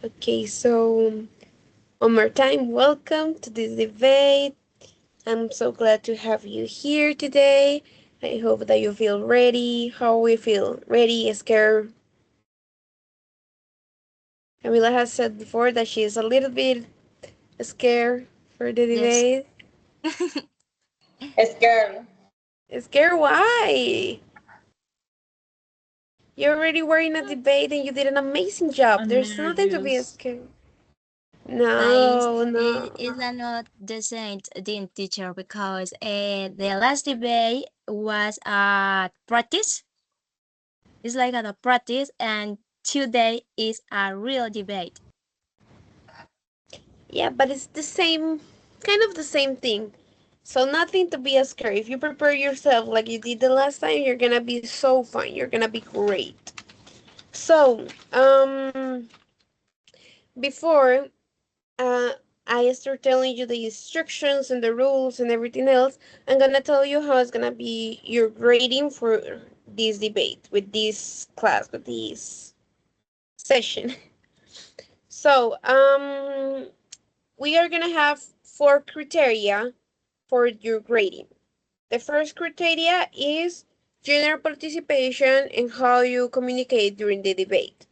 Okay, so one more time, welcome to this debate. I'm so glad to have you here today. I hope that you feel ready. How we feel? Ready, scared? Camila has said before that she is a little bit scared for the Yes. debate. Scared. Scared? Why? You already were in a debate and you did an amazing job. I'm There's nothing to be nervous. scared. But No, it's no. not the same, dean teacher, because the last debate was a practice. It's like a practice, and today is a real debate. Yeah, but it's the same, kind of the same thing. So nothing to be scared. If you prepare yourself like you did the last time, you're gonna be so fine. You're gonna be great. So, before uh, I start telling you the instructions and the rules and everything else, I'm gonna tell you how it's gonna be your grading for this debate with this class, with this session. So, we are gonna have four criteria for your grading. The first criteria is general participation and how you communicate during the debate.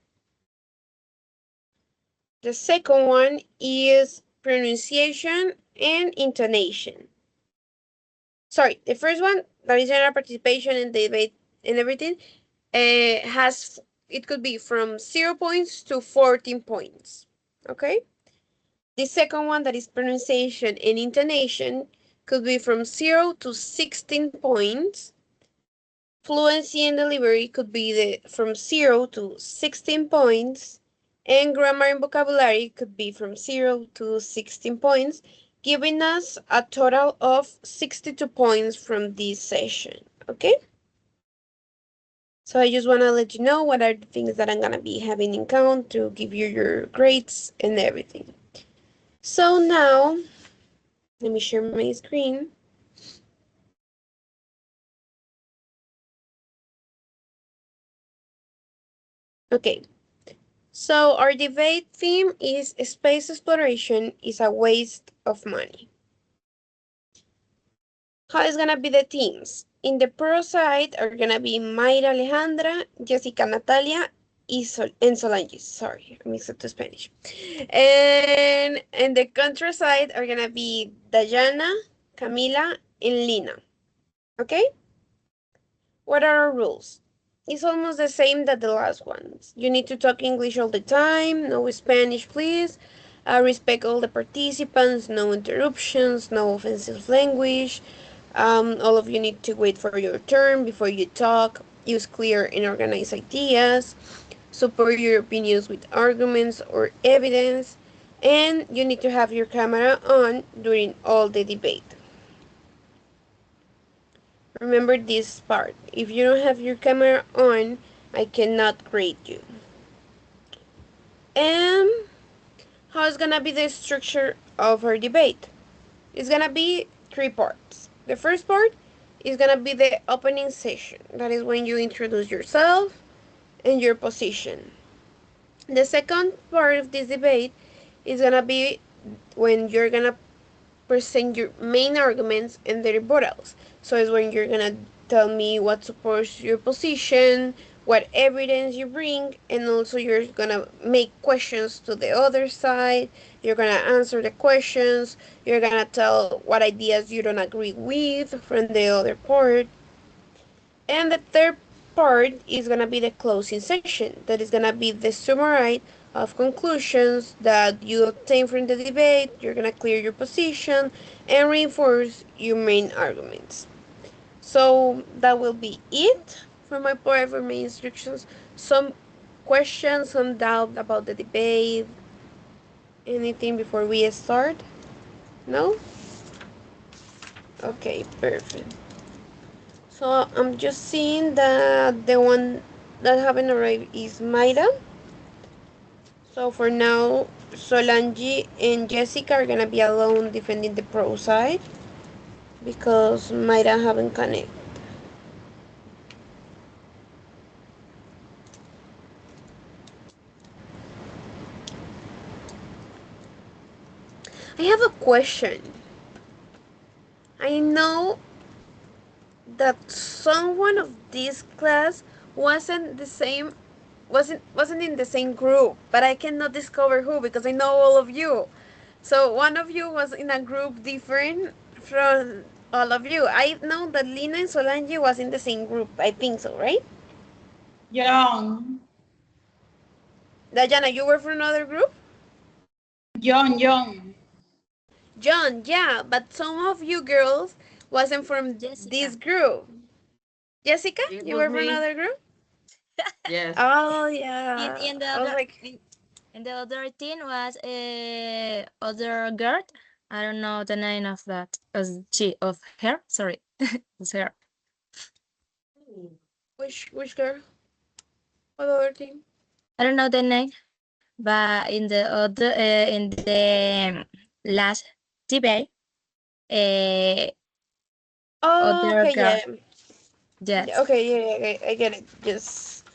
The second one is pronunciation and intonation. Sorry, the first one, that is general participation in the debate and everything, has it could be from 0 points to 14 points. Okay? The second one, that is pronunciation and intonation, could be from 0 to 16 points. Fluency and delivery could be from 0 to 16 points, and grammar and vocabulary could be from 0 to 16 points, giving us a total of 62 points from this session. Okay? So I just want to let you know what are the things that I'm going to be having in count to give you your grades and everything. So now, let me share my screen. Okay, so our debate theme is space exploration is a waste of money. How is gonna be the teams? In the pro side are gonna be Mayra Alejandra, Jessica Natalia, and Solange. Sorry, I mixed up to Spanish. And in the contra side are gonna be Dayana, Camila, and Lina. Okay? What are our rules? It's almost the same that the last ones. You need to talk English all the time, no Spanish, please. Respect all the participants, no interruptions, no offensive language. All of you need to wait for your turn before you talk. Use clear and organized ideas. Support your opinions with arguments or evidence. And you need to have your camera on during all the debate. Remember this part. If you don't have your camera on, I cannot grade you. And how is gonna be the structure of our debate? It's gonna be three parts. The first part is gonna be the opening session. That is when you introduce yourself and your position. The second part of this debate is gonna be when you're gonna present your main arguments and the rebuttals. So it's when you're gonna tell me what supports your position, what evidence you bring, and also you're gonna make questions to the other side. You're gonna answer the questions. You're gonna tell what ideas you don't agree with from the other part. And the third part is gonna be the closing section. That is gonna be the summary of conclusions that you obtain from the debate. You're gonna clear your position and reinforce your main arguments. So that will be it for my part, for my instructions. Some questions, some doubt about the debate, anything before we start? No? Okay, perfect. So I'm just seeing that the one that haven't arrived is Mayra. So for now, Solange and Jessica are gonna be alone defending the pro side because Mayra haven't connected. I have a question. I know that someone of this class wasn't the same wasn't in the same group, but I cannot discover who because I know all of you. So one of you was in a group different from all of you. I know that Lina and Solange was in the same group. I think so, right? John, Dayana, you were from another group? John. John, yeah, but some of you girls wasn't from this Jessica. group. Jessica, It you was were from me. another group? Yes. Oh In yeah. in the I was other like, in the other team was a other girl. I don't know the name of that. Of her. Sorry, it's her. which girl? What other team? I don't know the name, but in the last debate, uh, Oh, other okay, girl. yeah. Yeah, Yes. okay, yeah, I get it. Just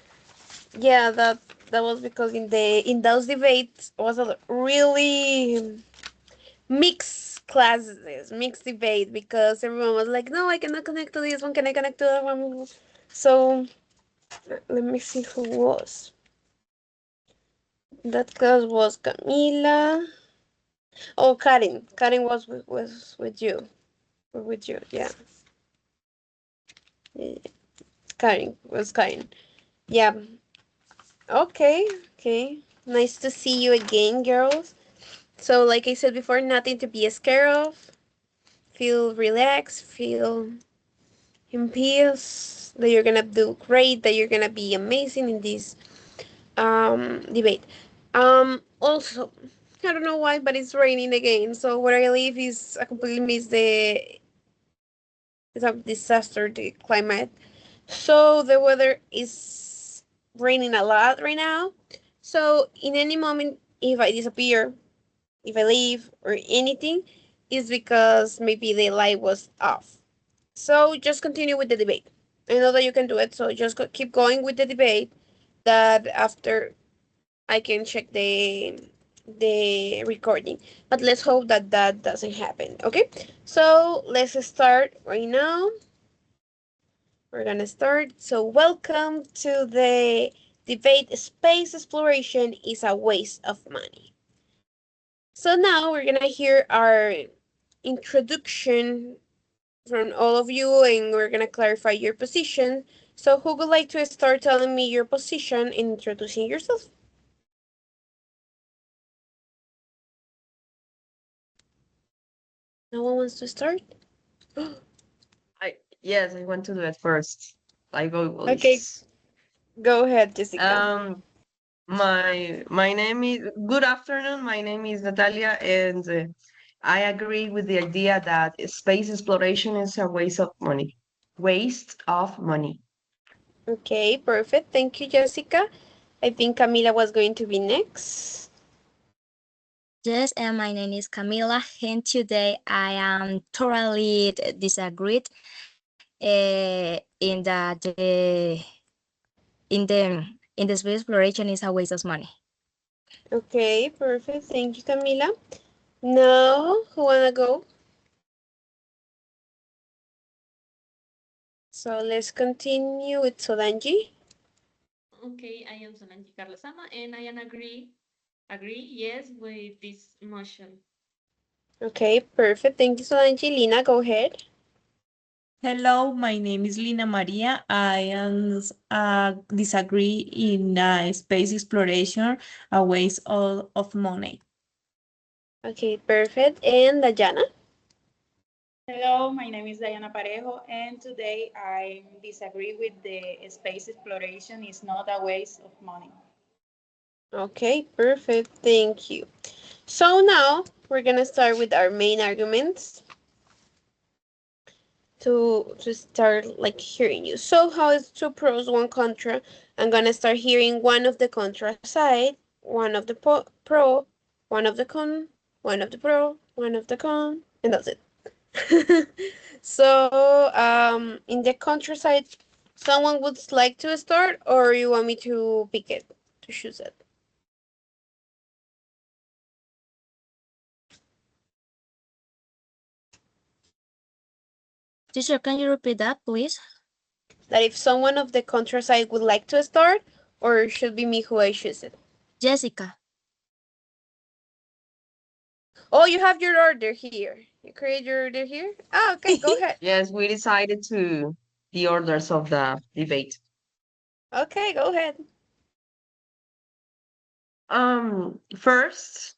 yeah, that was because in those debates was a really mixed classes, mixed debate because everyone was like, no, I cannot connect to this one. Can I connect to that one? So let me see who was. That class was Camila. Oh, Karin. Karin was with you. With you, yeah. Yeah, Karin was Karin. Yeah. Okay. Okay. Nice to see you again, girls. So, like I said before, nothing to be scared of. Feel relaxed. Feel in peace. That you're gonna do great. That you're gonna be amazing in this debate. Also, I don't know why, but it's raining again. So where I live is I completely miss the it's a disaster the climate. So the weather is raining a lot right now. So in any moment, if I disappear, if I leave or anything, is because maybe the light was off. So just continue with the debate. I know that you can do it. So just keep going with the debate. That after I can check the recording. But let's hope that that doesn't happen. Okay. So let's start right now. We're gonna start. So welcome to the debate. Space exploration is a waste of money. So now we're gonna hear our introduction from all of you, and we're gonna clarify your position. So who would like to start telling me your position and introducing yourself? No one wants to start? I yes, I want to do it first. I go Okay, voice. go ahead, Jessica. Um, my name is good afternoon. My name is Natalia, and I agree with the idea that space exploration is a waste of money. Waste of money. Okay, perfect. Thank you, Jessica. I think Camila was going to be next. Yes, and my name is Camila, and today I am totally disagreed in that in the space exploration is a waste of money. Okay, perfect. Thank you, Camila. Now, who wanna go? So let's continue with Solange. Okay, I am Solange Carlosama, and I am agree, yes, with this motion. Okay, perfect. Thank you, Solange. Lina, go ahead. Hello, my name is Lina Maria. I am disagree in space exploration, a waste of money. Okay, perfect. And Dayana. Hello, my name is Diana Parejo, and today I disagree with the space exploration is not a waste of money. Okay, perfect. Thank you. So now we're gonna start with our main arguments to start like hearing you. So how is two pros, one contra? I'm gonna start hearing one of the contra side, one of the pro, one of the con, one of the pro, one of the con, and that's it. So in the contra side, someone would like to start, or you want me to pick it, to choose it? Teacher, can you repeat that, please? That if someone of the contra side would like to start, or it should be me who I choose it? Jessica. Oh, you have your order here. You create your order here? Ah, okay, go ahead. Yes, we decided to the orders of the debate. Okay, go ahead. First,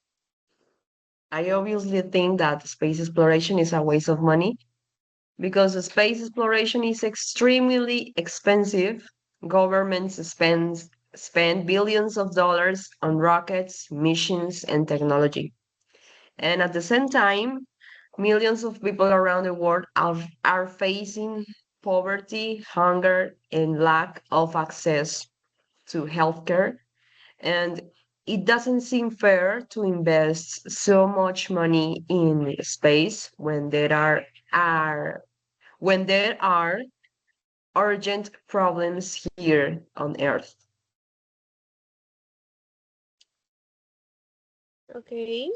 I obviously think that space exploration is a waste of money because space exploration is extremely expensive. Governments spend billions of dollars on rockets, missions, and technology. And at the same time, millions of people around the world are facing poverty, hunger, and lack of access to healthcare. And it doesn't seem fair to invest so much money in space when there are urgent problems here on Earth. Okay.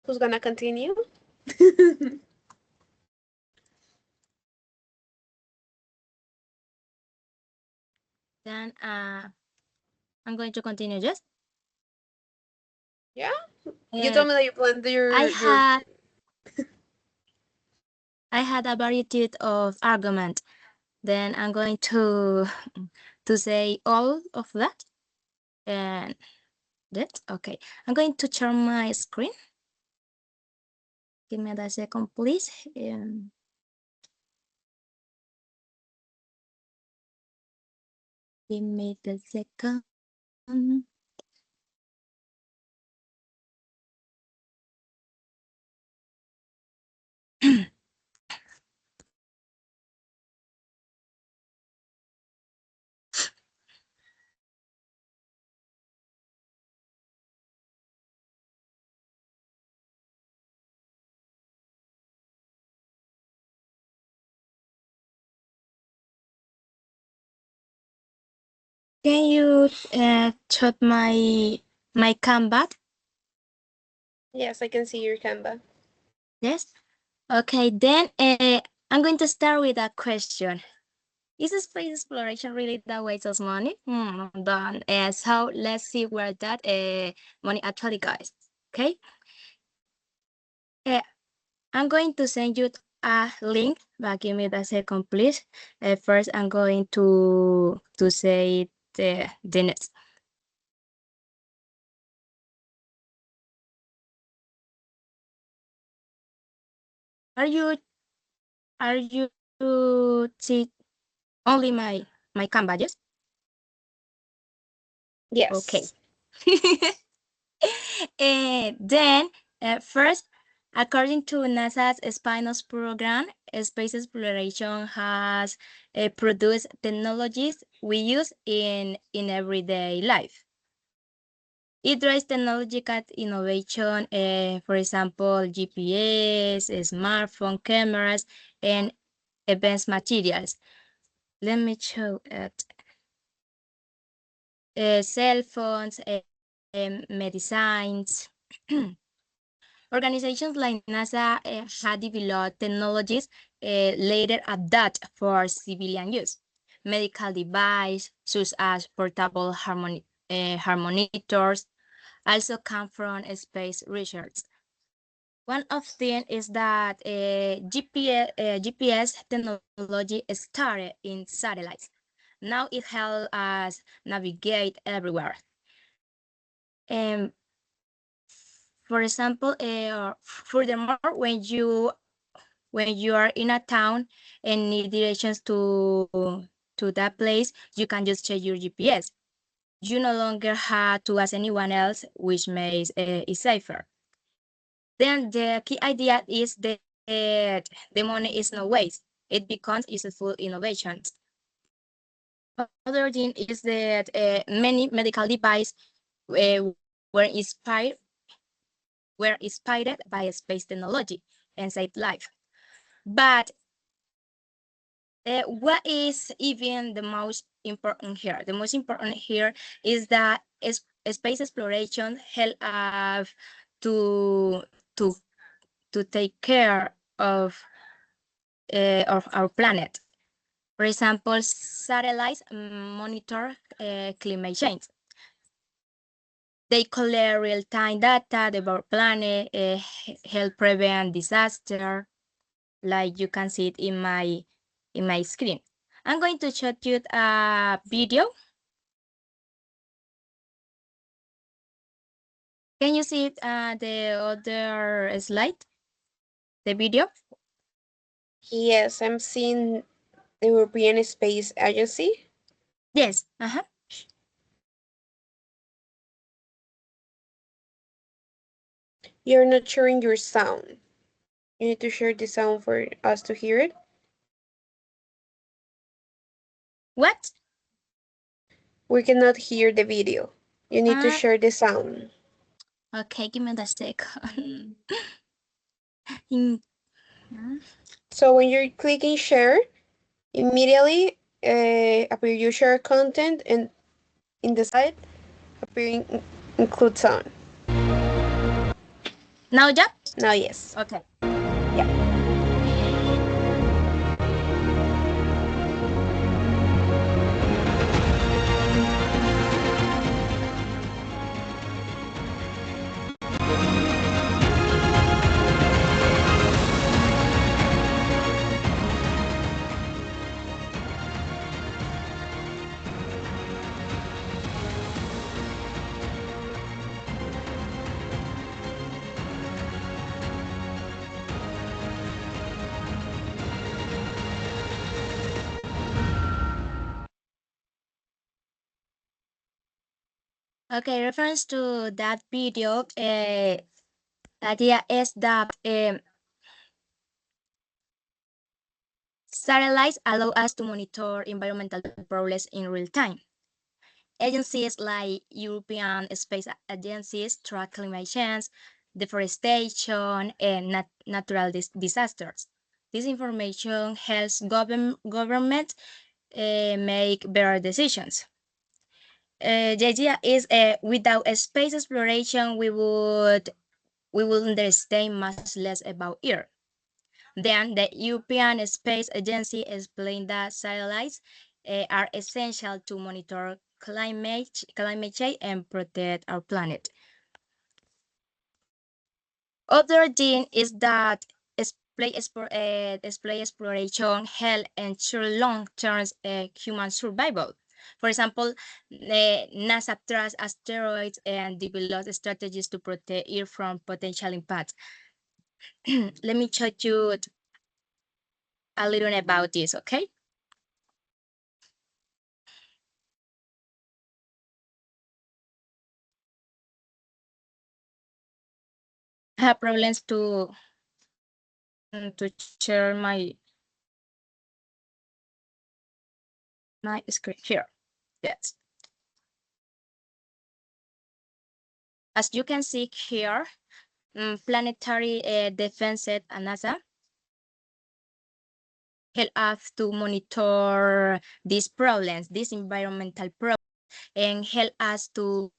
Who's gonna continue? Then I'm going to continue, yes? Yeah? You told me that you planned I had a variety of argument. Then I'm going to say all of that. And that, okay. I'm going to share my screen. Give me a second, please. Give me the second. Can you check my Canva? Yes, I can see your Canva. Yes. Okay, then I'm going to start with a question. Is space exploration really that waste of money? Done. So let's see where that money actually goes. Okay. I'm going to send you a link, but give me a second, please. First, I'm going to say the next. Are you see only my Canva? Yes. Yes. Okay. Then first, according to NASA's Spinos program, space exploration has produced technologies we use in everyday life. It drives technological innovation, for example, GPS, smartphone cameras, and advanced materials. Let me show it. Cell phones, medicines. Organizations like NASA have developed technologies later adapted for civilian use. Medical devices, such as portable harmonitors, also come from space research. One of them is that GPS technology started in satellites. Now it helps us navigate everywhere. For example, furthermore, when you are in a town and need directions to that place, you can just check your GPS. You no longer have to ask anyone else, which makes it safer. Then the key idea is that the money is no waste. It becomes useful innovations. Other thing is that many medical devices were inspired by space technology and saved life. But what is even the most important here? The most important here is that space exploration help us to take care of of our planet. For example, satellites monitor climate change. They collect real-time data about our planet, help prevent disaster, like you can see it in my screen. I'm going to show you a video. Can you see it, the other slide, the video? Yes, I'm seeing the European Space Agency. Yes. You're not sharing your sound. You need to share the sound for us to hear it. What? We cannot hear the video. You need to Ah. share the sound. Okay, give me a second. So when you're clicking share, immediately appear you share content, and in the side appear include sound. Now, yeah? Now yes. Okay. Yeah. Okay, reference to that video, the idea is that satellites allow us to monitor environmental problems in real time. Agencies like European Space Agencies track climate change, deforestation, and natural disasters. This information helps government make better decisions. The idea is without space exploration, we would understand much less about Earth. Then the European Space Agency explained that satellites are essential to monitor climate change and protect our planet. Other thing is that display exploration help ensure long-term human survival. For example, NASA tracks asteroids and develops strategies to protect Earth from potential impacts. Let me show you a little about this, okay? I have problems to share my screen here. Yes. As you can see here, planetary defense at NASA help us to monitor these problems, these environmental problems, and help us to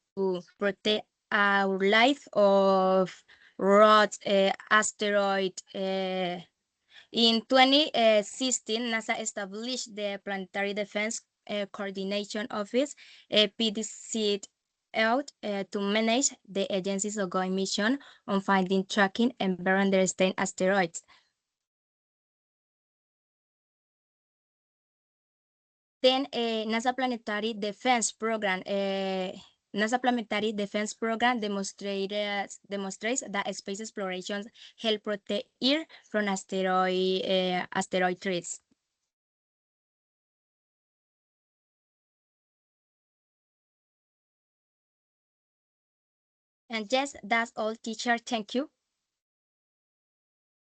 protect our life of roads, asteroid. In 2016, NASA established the Planetary Defense Coordination Office, PDC, out to manage the agency's ongoing mission on finding, tracking, and better understanding asteroids. Then NASA Planetary Defense Program. NASA Planetary Defense Program demonstrates that space explorations help protect Earth from asteroid threats. And yes, that's all, teacher. Thank you.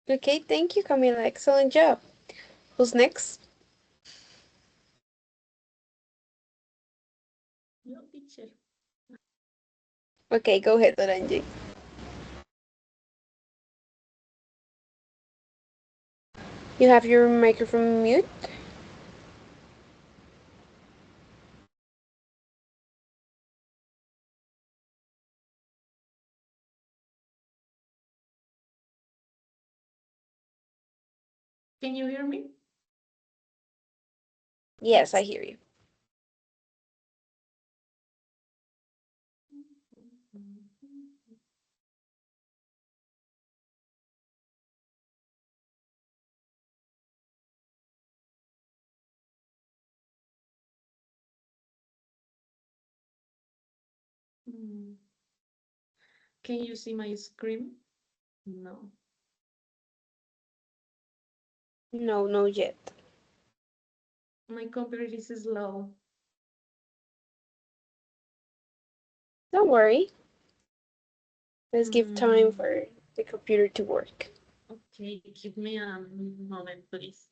Okay, thank you, Camila. Excellent job. Who's next? No, teacher. Okay, go ahead, Orange. You have your microphone mute. Can you hear me? Yes, I hear you. Mm. Can you see my screen? No. No, no yet. My computer is slow. Don't worry. Let's give time Mm. for the computer to work. Okay, give me a moment, please.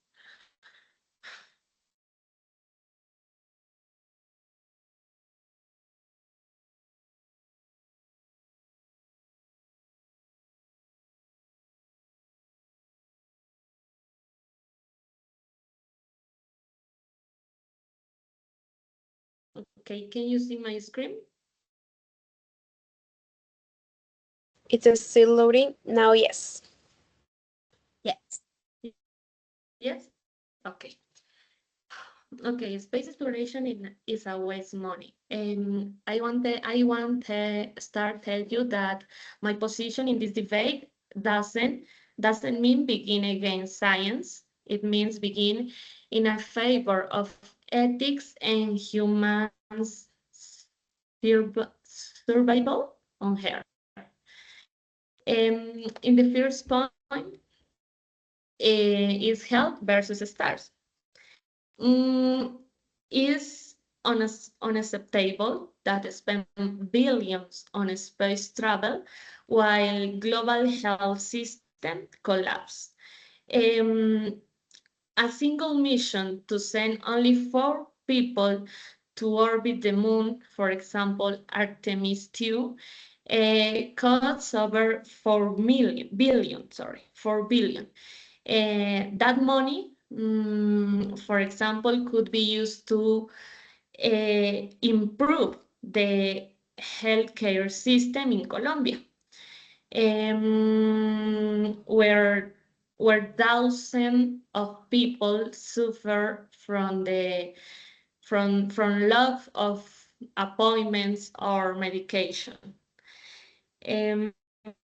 Okay, can you see my screen? It's still loading. Now, yes. Yes. Yes? Okay. Okay, space exploration is a waste money. And I want to start tell you that my position in this debate doesn't mean begin against science. It means begin in a favor of ethics and humans' survival on Earth. In the first point is health versus stars. Mm, is unacceptable that spend billions on space travel while global health system collapse. Um, a single mission to send only 4 people to orbit the moon, for example, Artemis 2, costs over 4 billion. That money, for example, could be used to improve the healthcare system in Colombia, where thousands of people suffer from lack of appointments or medication. Um,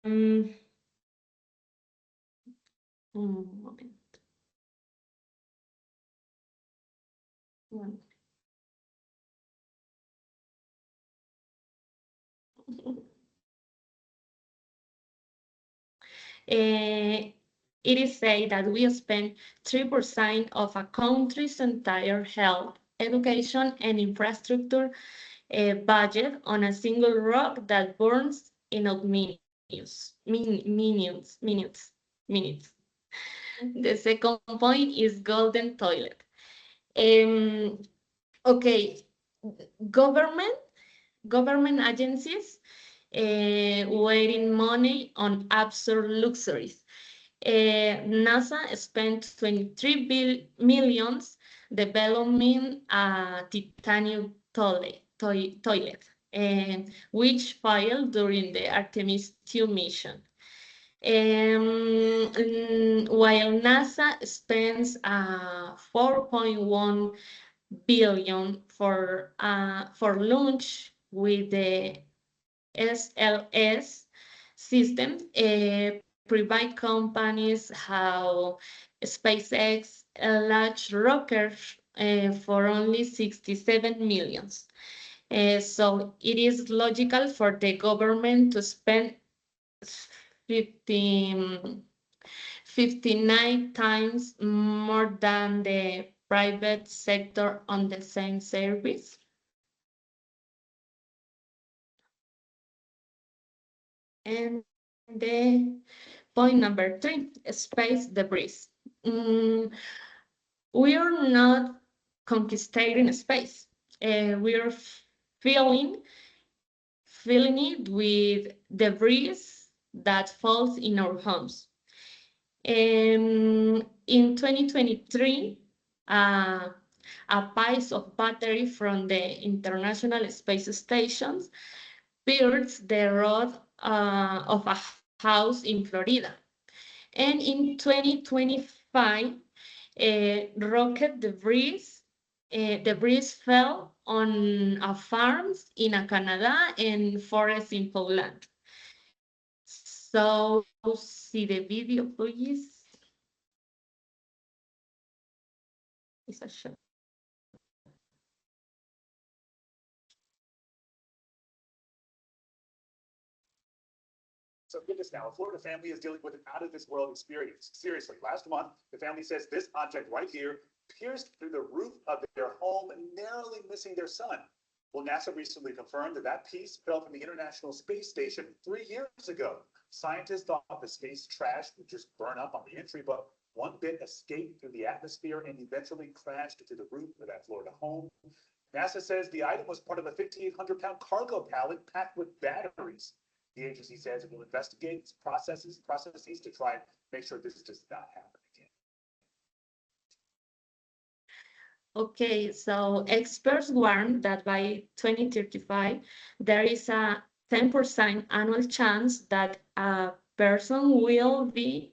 um, un momento. One. It is said that we spend 3% of a country's entire health, education, and infrastructure budget on a single rock that burns in minutes. The second point is golden toilet. Um, okay, government government agencies wasting money on absurd luxuries. NASA spent 23 millions developing a titanium toilet, which failed during the Artemis 2 mission. While NASA spends 4.1 billion for launch with the SLS system, private companies have SpaceX large rockets for only 67 millions. So it is logical for the government to spend 59 times more than the private sector on the same service. And the point number 3, space debris. Mm, we are not conquisting space. We are filling it with debris that falls in our homes. In 2023, a piece of battery from the International Space Station pierced the roof of a house in Florida. And in 2025, rocket debris fell on a farms in Canada and forests in Poland. So see the video, please. It's a show. So get this now, a Florida family is dealing with an out-of-this-world experience. Seriously, last month, the family says this object right here pierced through the roof of their home, narrowly missing their son. Well, NASA recently confirmed that that piece fell from the International Space Station 3 years ago. Scientists thought the space trash would just burn up on the entry, but one bit escaped through the atmosphere and eventually crashed into the roof of that Florida home. NASA says the item was part of a 5,800-pound cargo pallet packed with batteries. The agency says it will investigate its processes to try and make sure this does not happen again. Okay, so experts warn that by 2035, there is a 10% annual chance that a person will be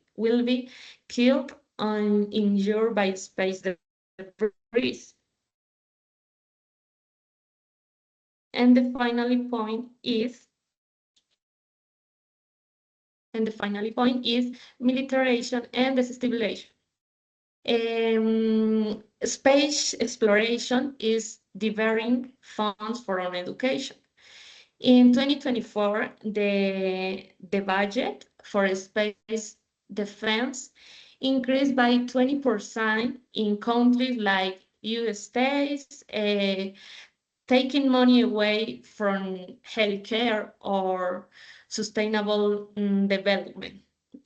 killed or injured by space debris. And the final point is militarization and destabilization. Space exploration is diverting funds from education. In 2024, the budget for space defense increased by 20% in countries like US States, taking money away from healthcare or sustainable development.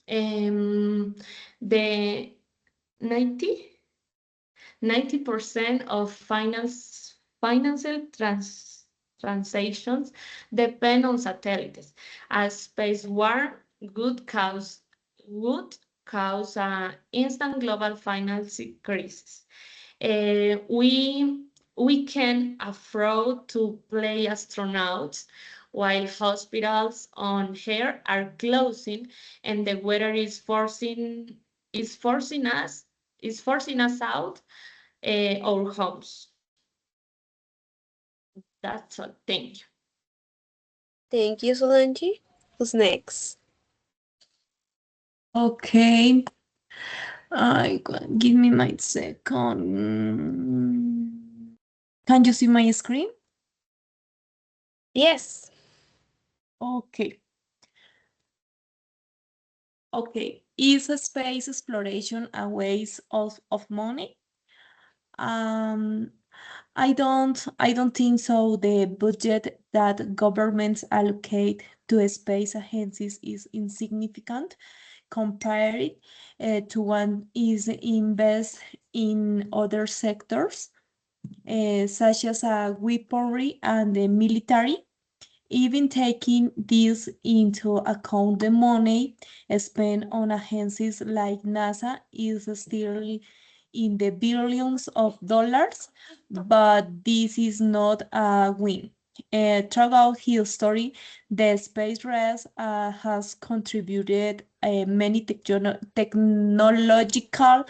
The 90% of financial transactions depend on satellites. As space war would cause instant global financial crisis. We can afford to play astronauts while hospitals on Earth are closing and the weather is forcing us out our homes. That's all. Thank you. Thank you, Solange. Who's next? Okay. Give me my second. Can you see my screen? Yes. Okay. Okay. Is a space exploration a waste of money? I don't think so. The budget that governments allocate to space agencies is insignificant compared to one is invest in other sectors, such as weaponry and the military. Even taking this into account, the money spent on agencies like NASA is still in the billions of dollars, but this is not a win. Throughout history, the space race has contributed many technological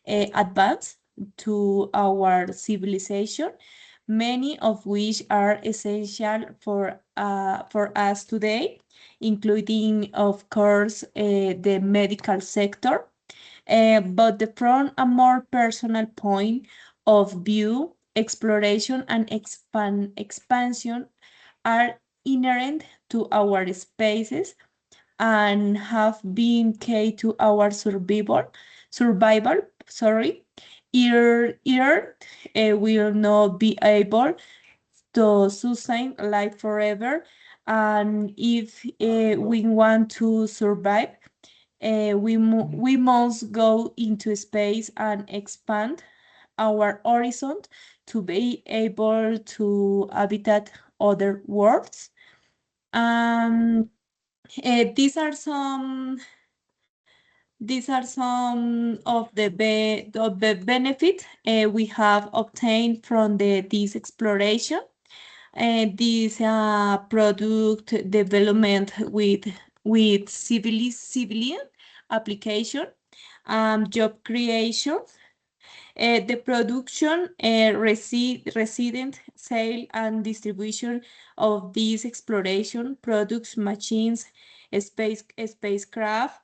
advance to our civilization, many of which are essential for us today, including, of course, the medical sector. But from a more personal point of view, exploration and expansion are inherent to our spaces and have been key to our survival. Earth will not be able to sustain life forever, and if we want to survive, we must go into space and expand our horizon to be able to habitat other worlds. These are some of the benefits we have obtained from this exploration. This product development with civilian application, job creation, The production, resident, sale, and distribution of these exploration products, machines, spacecraft,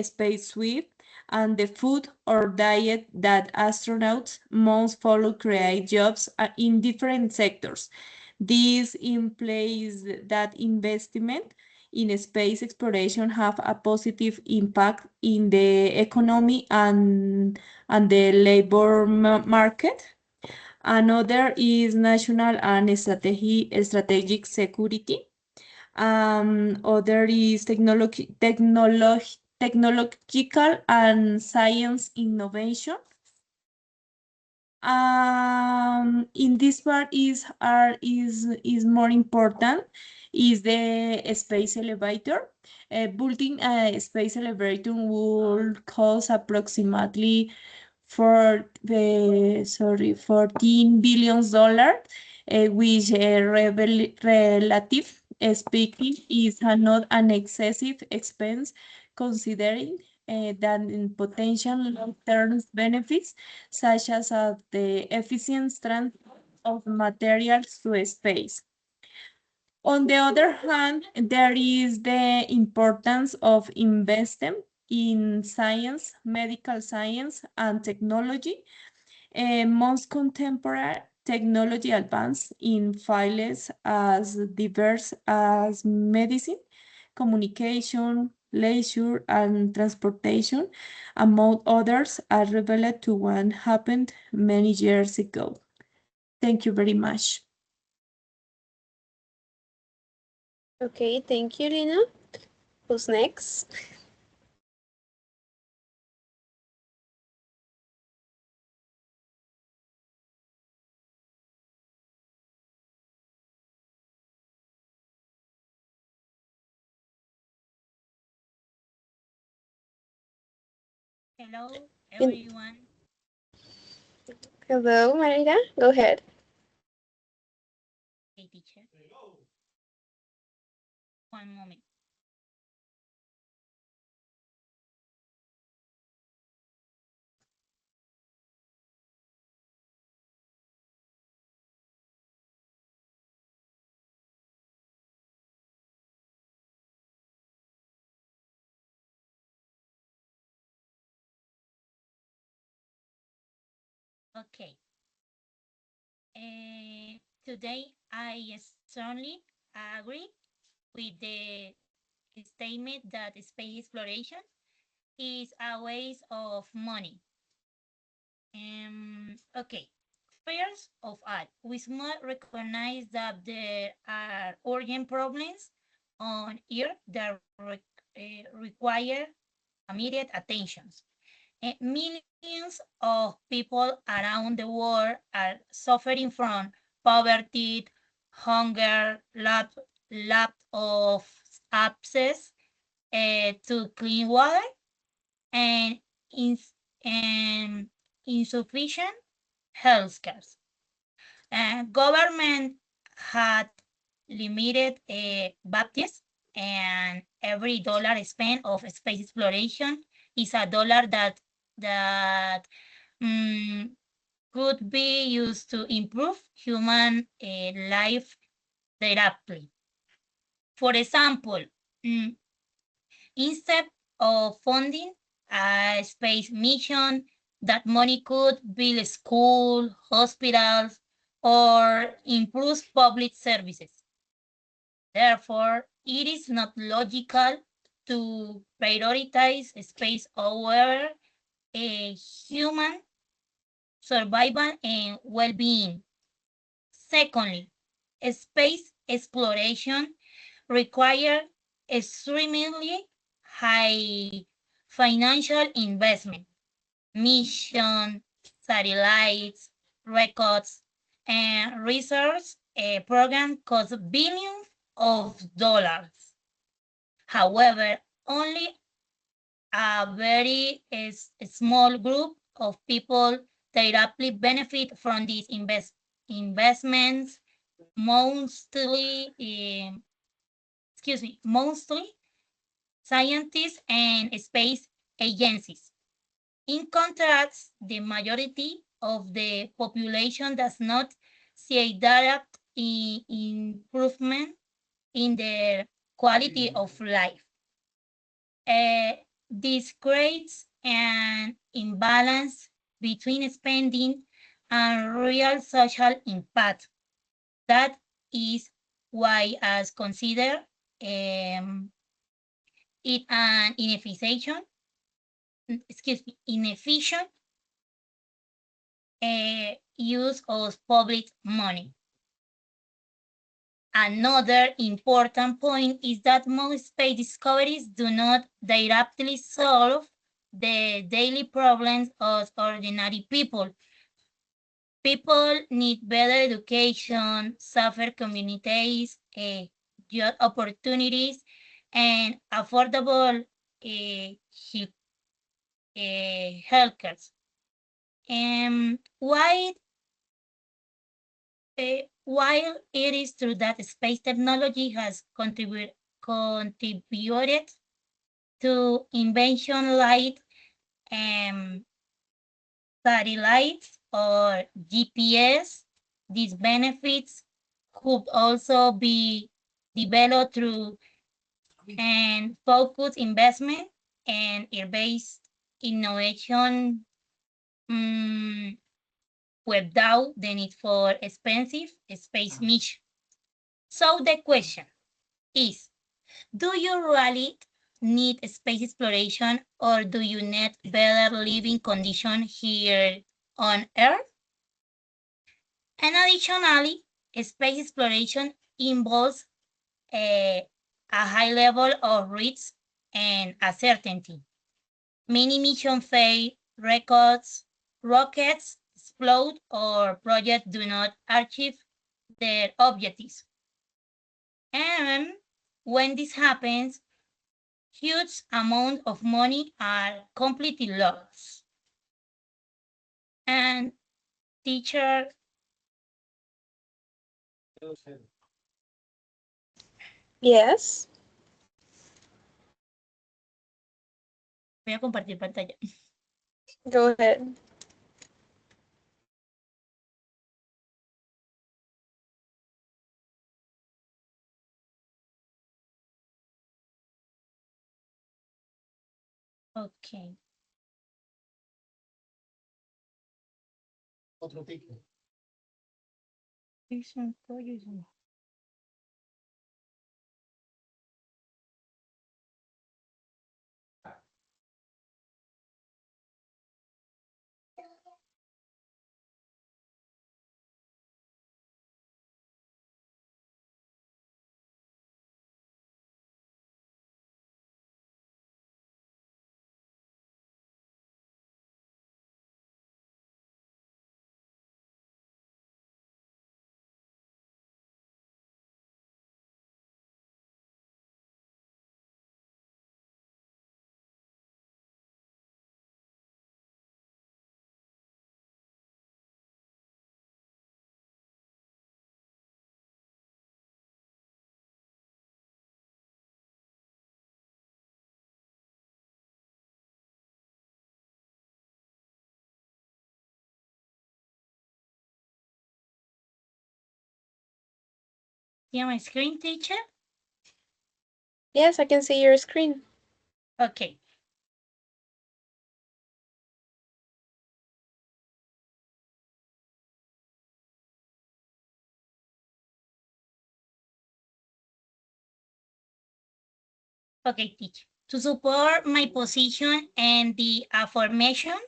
space suite, and the food or diet that astronauts must follow create jobs in different sectors. This implies that investment in space exploration have a positive impact in the economy and the labor market. Another is national and strategic security. Other is technological and science innovation. In this part is more important is the space elevator. Building a space elevator will cost approximately $14 billion, which relative speaking is not an excessive expense considering that in potential long-term benefits such as the efficient transport of materials to space. On the other hand, there is the importance of investing in science, medical science, and technology. Most contemporary technology advance in fields as diverse as medicine, communication, leisure, and transportation, among others, are revealed to what happened many years ago. Thank you very much. Okay, thank you, Lina. Who's next? Hello, In- everyone. Hello, Marita. Go ahead. Hey, teacher. One moment. Okay. Today, I strongly agree with the statement that space exploration is a waste of money. Okay. First of all, we must recognize that there are urgent problems on Earth that require immediate attention. Millions of people around the world are suffering from poverty, hunger, lack of access to clean water, and, and insufficient health care. Government had limited budgets, and every dollar spent of space exploration is a dollar that could be used to improve human life directly. For example, instead of funding a space mission, that money could build schools, hospitals, or improve public services. Therefore, it is not logical to prioritize space over human survival and well-being. Secondly, space exploration requires extremely high financial investment. Mission, satellites, records, and research program cost billions of dollars. However, only a very small group of people directly benefit from these investments, mostly mostly scientists and space agencies. In contrast, the majority of the population does not see a direct improvement in their quality of life. This creates an imbalance between spending and real social impact. That is why as consider it an inefficient use of public money. Another important point is that most space discoveries do not directly solve the daily problems of ordinary people. People need better education, safer communities, job opportunities, and affordable healthcare. While it is true that space technology has contributed to invention like satellites or GPS, these benefits could also be developed through and focused investment and based innovation without the need for expensive space mission. So the question is, do you really need space exploration or do you need better living conditions here on Earth? And additionally, space exploration involves a high level of risk and uncertainty. Many missions fail, rockets explode, or projects do not achieve their objectives. And when this happens, huge amounts of money are completely lost. And teacher. Yes. Voy a compartir pantalla. Go ahead. Okay. Otro ticket. See my screen, teacher? Yes, I can see your screen. Okay. Okay, teacher. To support my position and the affirmation,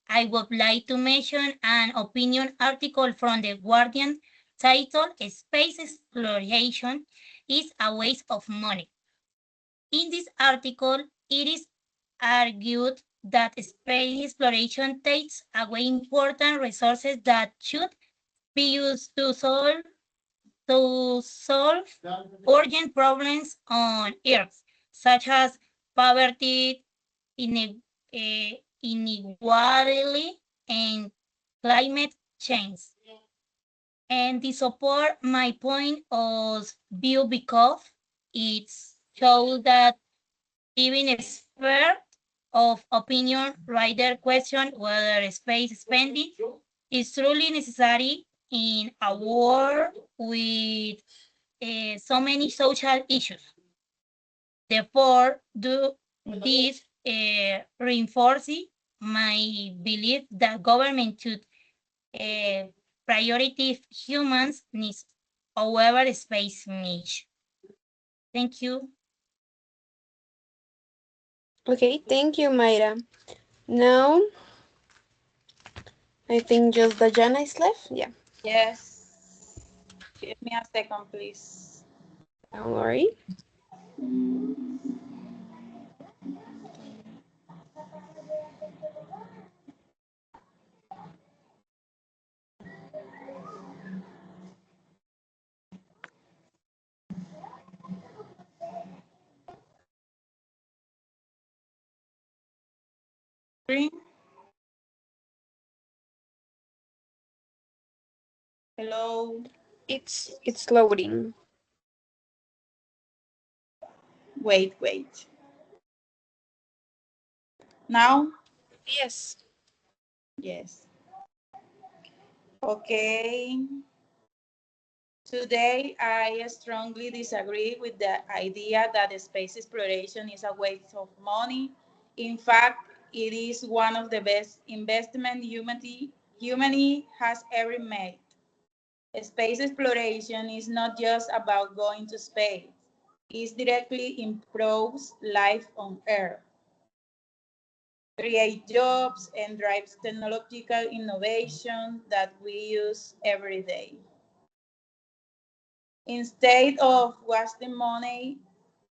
I would like to mention an opinion article from The Guardian titled Space Exploration is a Waste of Money. In this article, it is argued that space exploration takes away important resources that should be used to solve urgent problems on Earth, such as poverty, inequality, and climate change. And to support my point of view because it shows that even expert of opinion, writer question whether space spending is truly necessary in a world with so many social issues. Therefore, this reinforces my belief that government should prioritize humans' needs over space niche. Thank you. Okay, thank you, Mayra. Now, I think just Dajana is left. Yeah, Yes. Give me a second, please. don't worry. Green. Hello. It's loading. Wait. Now? Yes. Yes. Okay. Today, I strongly disagree with the idea that space exploration is a waste of money. In fact, it is one of the best investment humanity has ever made. Space exploration is not just about going to space. It directly improves life on Earth, creates jobs, and drives technological innovation that we use every day. Instead of wasting money,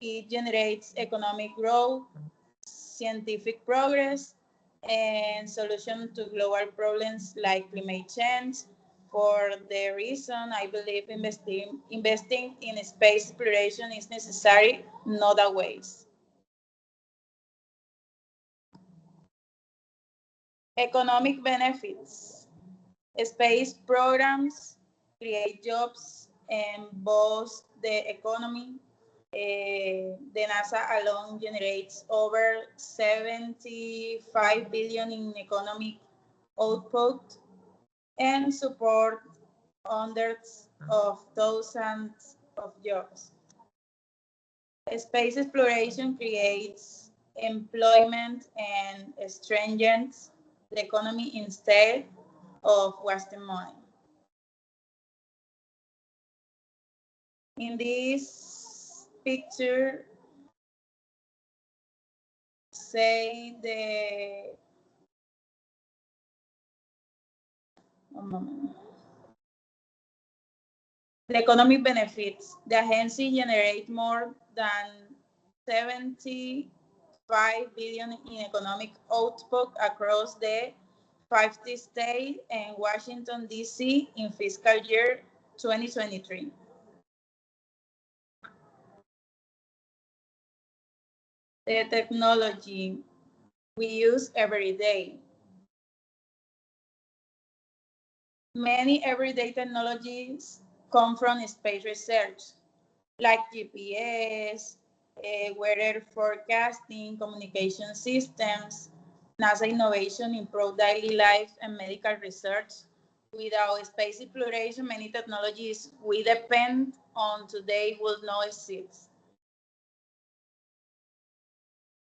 it generates economic growth, scientific progress, and solutions to global problems like climate change. For the reason I believe investing in space exploration is necessary, not a waste. Economic benefits. Space programs create jobs and boost the economy. The NASA alone generates over 75 billion in economic output and support hundreds of thousands of jobs. Space exploration creates employment and strengthens the economy instead of wasting money. In this picture, say the economic benefits. The agency generates more than 75 billion in economic output across the 50 states and Washington, D.C. in fiscal year 2023. The technology we use every day. Many everyday technologies come from space research, like GPS, weather forecasting, communication systems. NASA innovation improve daily life and medical research. Without space exploration, many technologies we depend on today will not exist.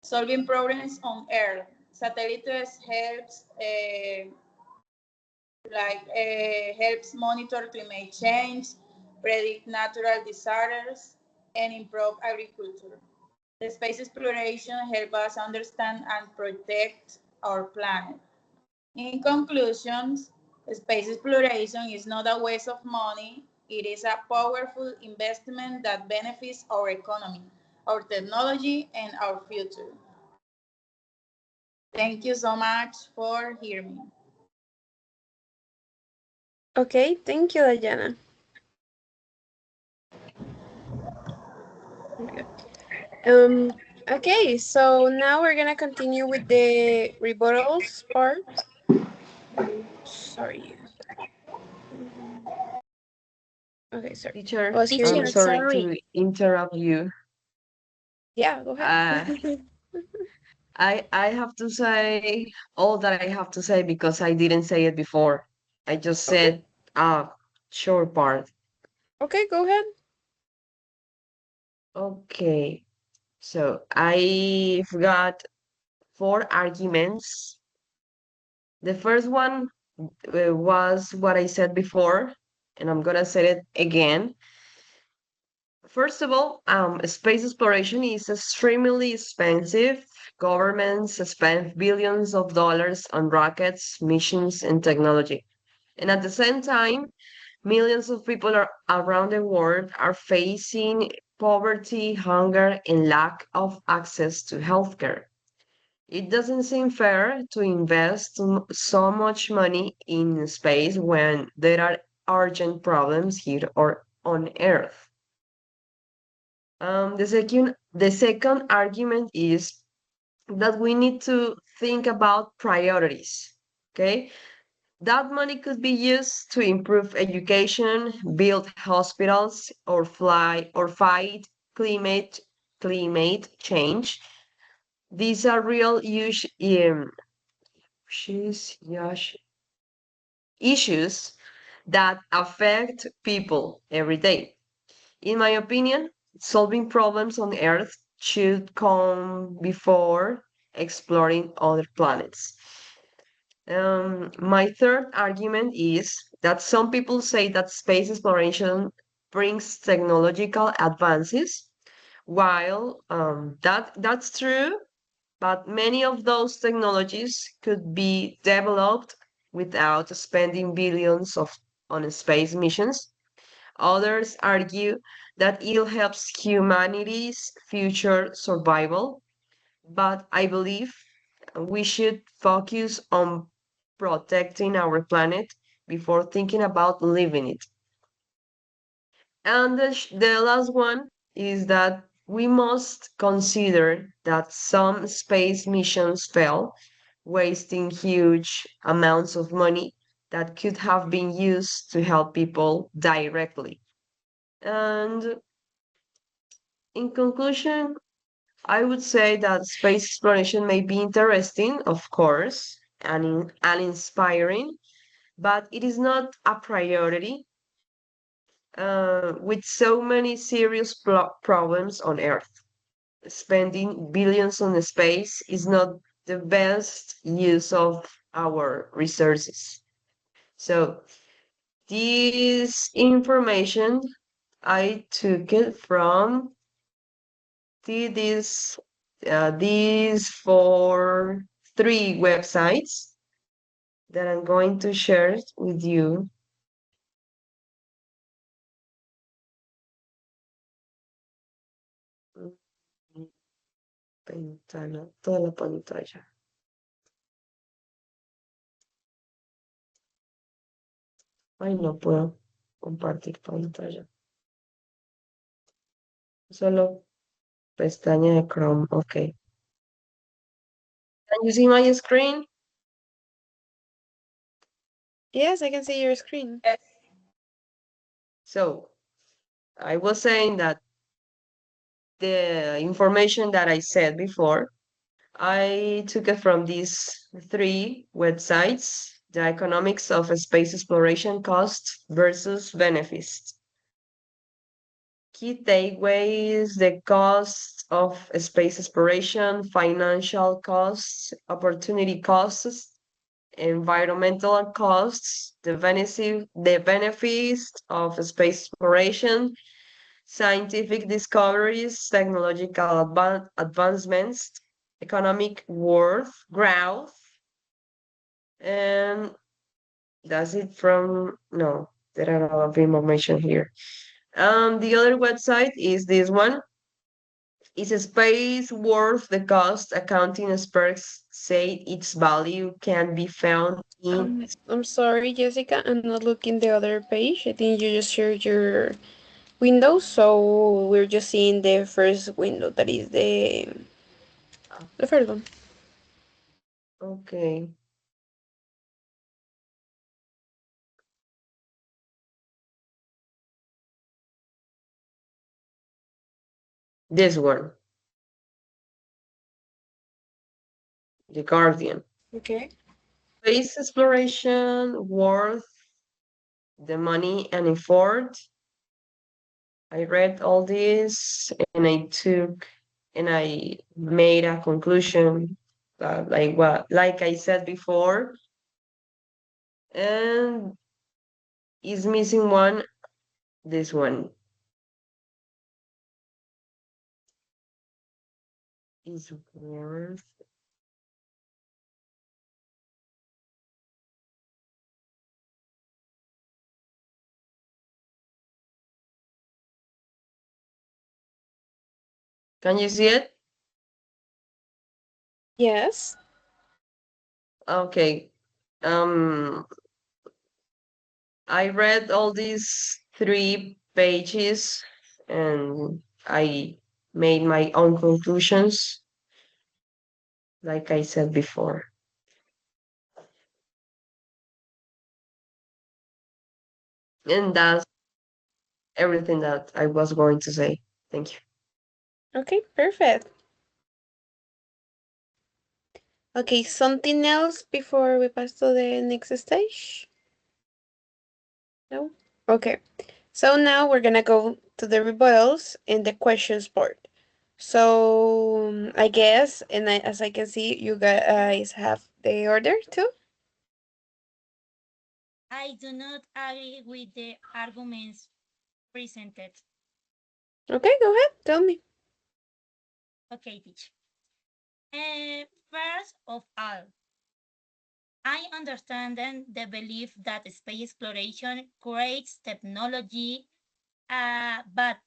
Solving problems on Earth. Satellites helps monitor climate change, predict natural disasters, and improve agriculture. The space exploration helps us understand and protect our planet. In conclusion, space exploration is not a waste of money. It is a powerful investment that benefits our economy, our technology, and our future. Thank you so much for hearing me. Okay, thank you, Dajana. Okay, so now we're gonna continue with the rebuttals part. Sorry. Okay, sorry. Teacher, Was Teacher, I'm hearing. sorry sorry. to interrupt you. Yeah, go ahead. I have to say all that I have to say because I didn't say it before. I just Okay. said a short part. Okay, go ahead. Okay, so I've got four arguments. The first one was what I said before, and I'm gonna say it again. First of all, space exploration is extremely expensive. Governments spend billions of dollars on rockets, missions, and technology. And at the same time, millions of people around the world are facing poverty, hunger, and lack of access to healthcare. It doesn't seem fair to invest so much money in space when there are urgent problems here or on Earth. The second argument is that we need to think about priorities. Okay, that money could be used to improve education, build hospitals, or fight climate climate change. These are real issues that affect people every day. In my opinion, solving problems on Earth should come before exploring other planets. My third argument is that some people say that space exploration brings technological advances. While that's true, but many of those technologies could be developed without spending billions on space missions. Others argue that it helps humanity's future survival, but I believe we should focus on protecting our planet before thinking about leaving it. And the last one is that we must consider that some space missions fail, wasting huge amounts of money that could have been used to help people directly. And in conclusion, I would say that space exploration may be interesting, of course, and inspiring, but it is not a priority. With so many serious problems on Earth, spending billions on space is not the best use of our resources. So, this information I took it from these these four three websites that I'm going to share with you. Ventana, toda la pantalla. Ay, no puedo compartir pantalla. Solo pestaña de Chrome. Okay. Can you see my screen? Yes, I can see your screen. Yes. So I was saying that the information that I said before, I took it from these three websites: the economics of space exploration cost versus benefits. Key takeaways: the cost of space exploration, financial costs, opportunity costs, environmental costs, the benefits of space exploration, scientific discoveries, technological advancements, economic growth, and that's it from, no, there are a lot of information here. The other website is this one. Is a space worth the cost? Accounting experts say its value can be found in. I'm sorry, Jessica. I'm not looking the other page. I think you just shared your window, so we're just seeing the first window. That is the first one. Okay. This one. The Guardian. Okay. Space exploration worth the money and effort. I read all this and I made a conclusion like I said before, and is missing one, this one is worth. Can you see it? Yes. Okay. Um, I read all these 3 pages and I made my own conclusions, like I said before. And that's everything that I was going to say. Thank you. Okay, perfect. Okay, something else before we pass to the next stage? No? Okay. So now we're gonna go to the rebuttals and the questions part. So I guess, and as I can see, you guys have the order too. I do not agree with the arguments presented. Okay, go ahead. Tell me. Okay, teacher. First of all, I understand then the belief that space exploration creates technology, but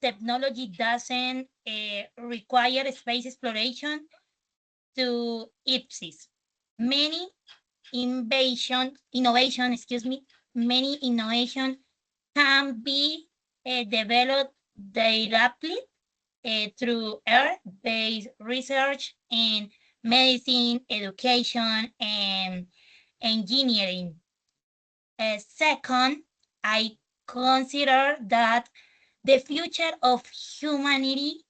technology doesn't require space exploration to exist. Many many innovation can be developed directly through Earth-based research in medicine, education, and engineering. Second, I consider that the future of humanity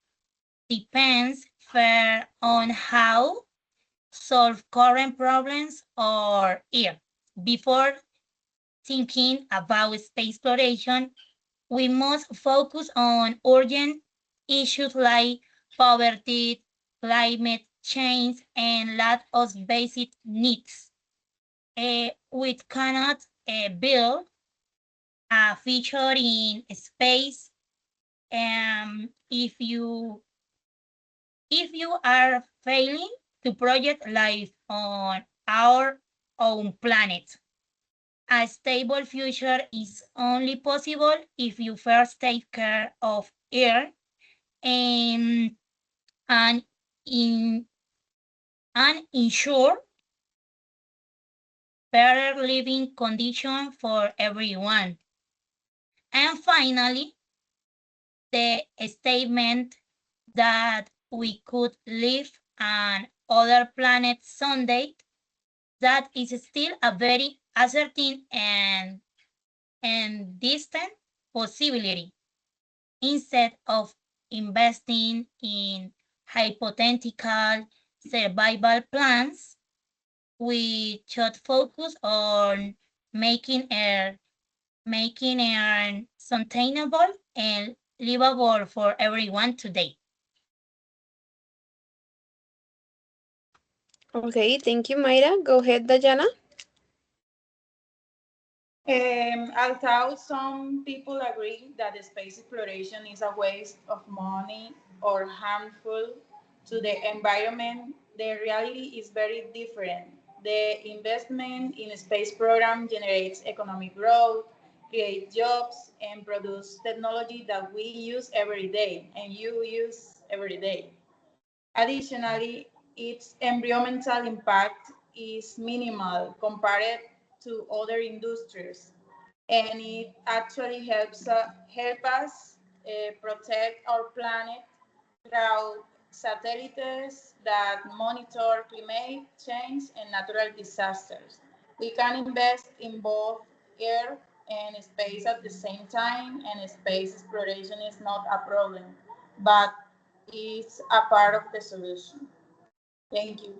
depends fair on how solve current problems or here. Before thinking about space exploration, we must focus on urgent issues like poverty, climate change, and lack of basic needs. We cannot build a feature in space if you are failing to project life on our own planet. A stable future is only possible if you first take care of Earth and, and, in, and ensure better living conditions for everyone. And finally, the statement that we could live on other planets someday, that is still a very uncertain and distant possibility. Instead of investing in hypothetical survival plans, we should focus on making Earth sustainable and livable for everyone today. Okay, thank you, Mayra. Go ahead, Dayana. Although some people agree that the space exploration is a waste of money or harmful to the environment, the reality is very different. The investment in a space program generates economic growth, creates jobs, and produce technology that we use every day and you use every day. Additionally, its environmental impact is minimal compared to other industries, and it actually help us protect our planet through satellites that monitor climate change and natural disasters. We can invest in both air and space at the same time, and space exploration is not a problem, but it's a part of the solution. Thank you.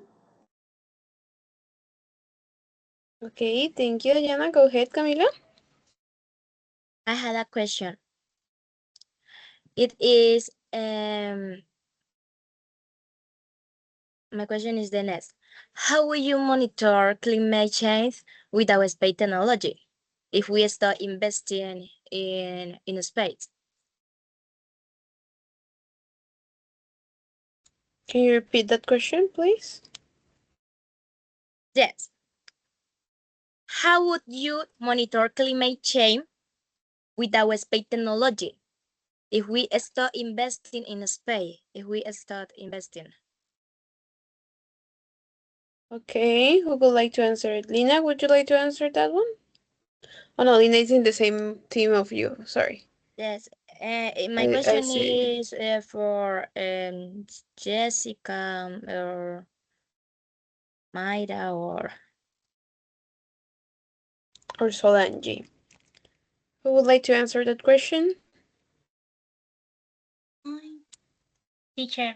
Okay, thank you, Diana. Go ahead, Camila. I had a question. It is my question is the next. How will you monitor climate change without space technology if we start investing in space? Can you repeat that question, please? Yes. How would you monitor climate change without space technology if we start investing in space? If we start investing. Okay, who would like to answer it? Lina, would you like to answer that one? Oh no, Lina is in the same team of you. Sorry. Yes. My I question see. is for Jessica or Mayra Or Solange. Who would like to answer that question? Teacher.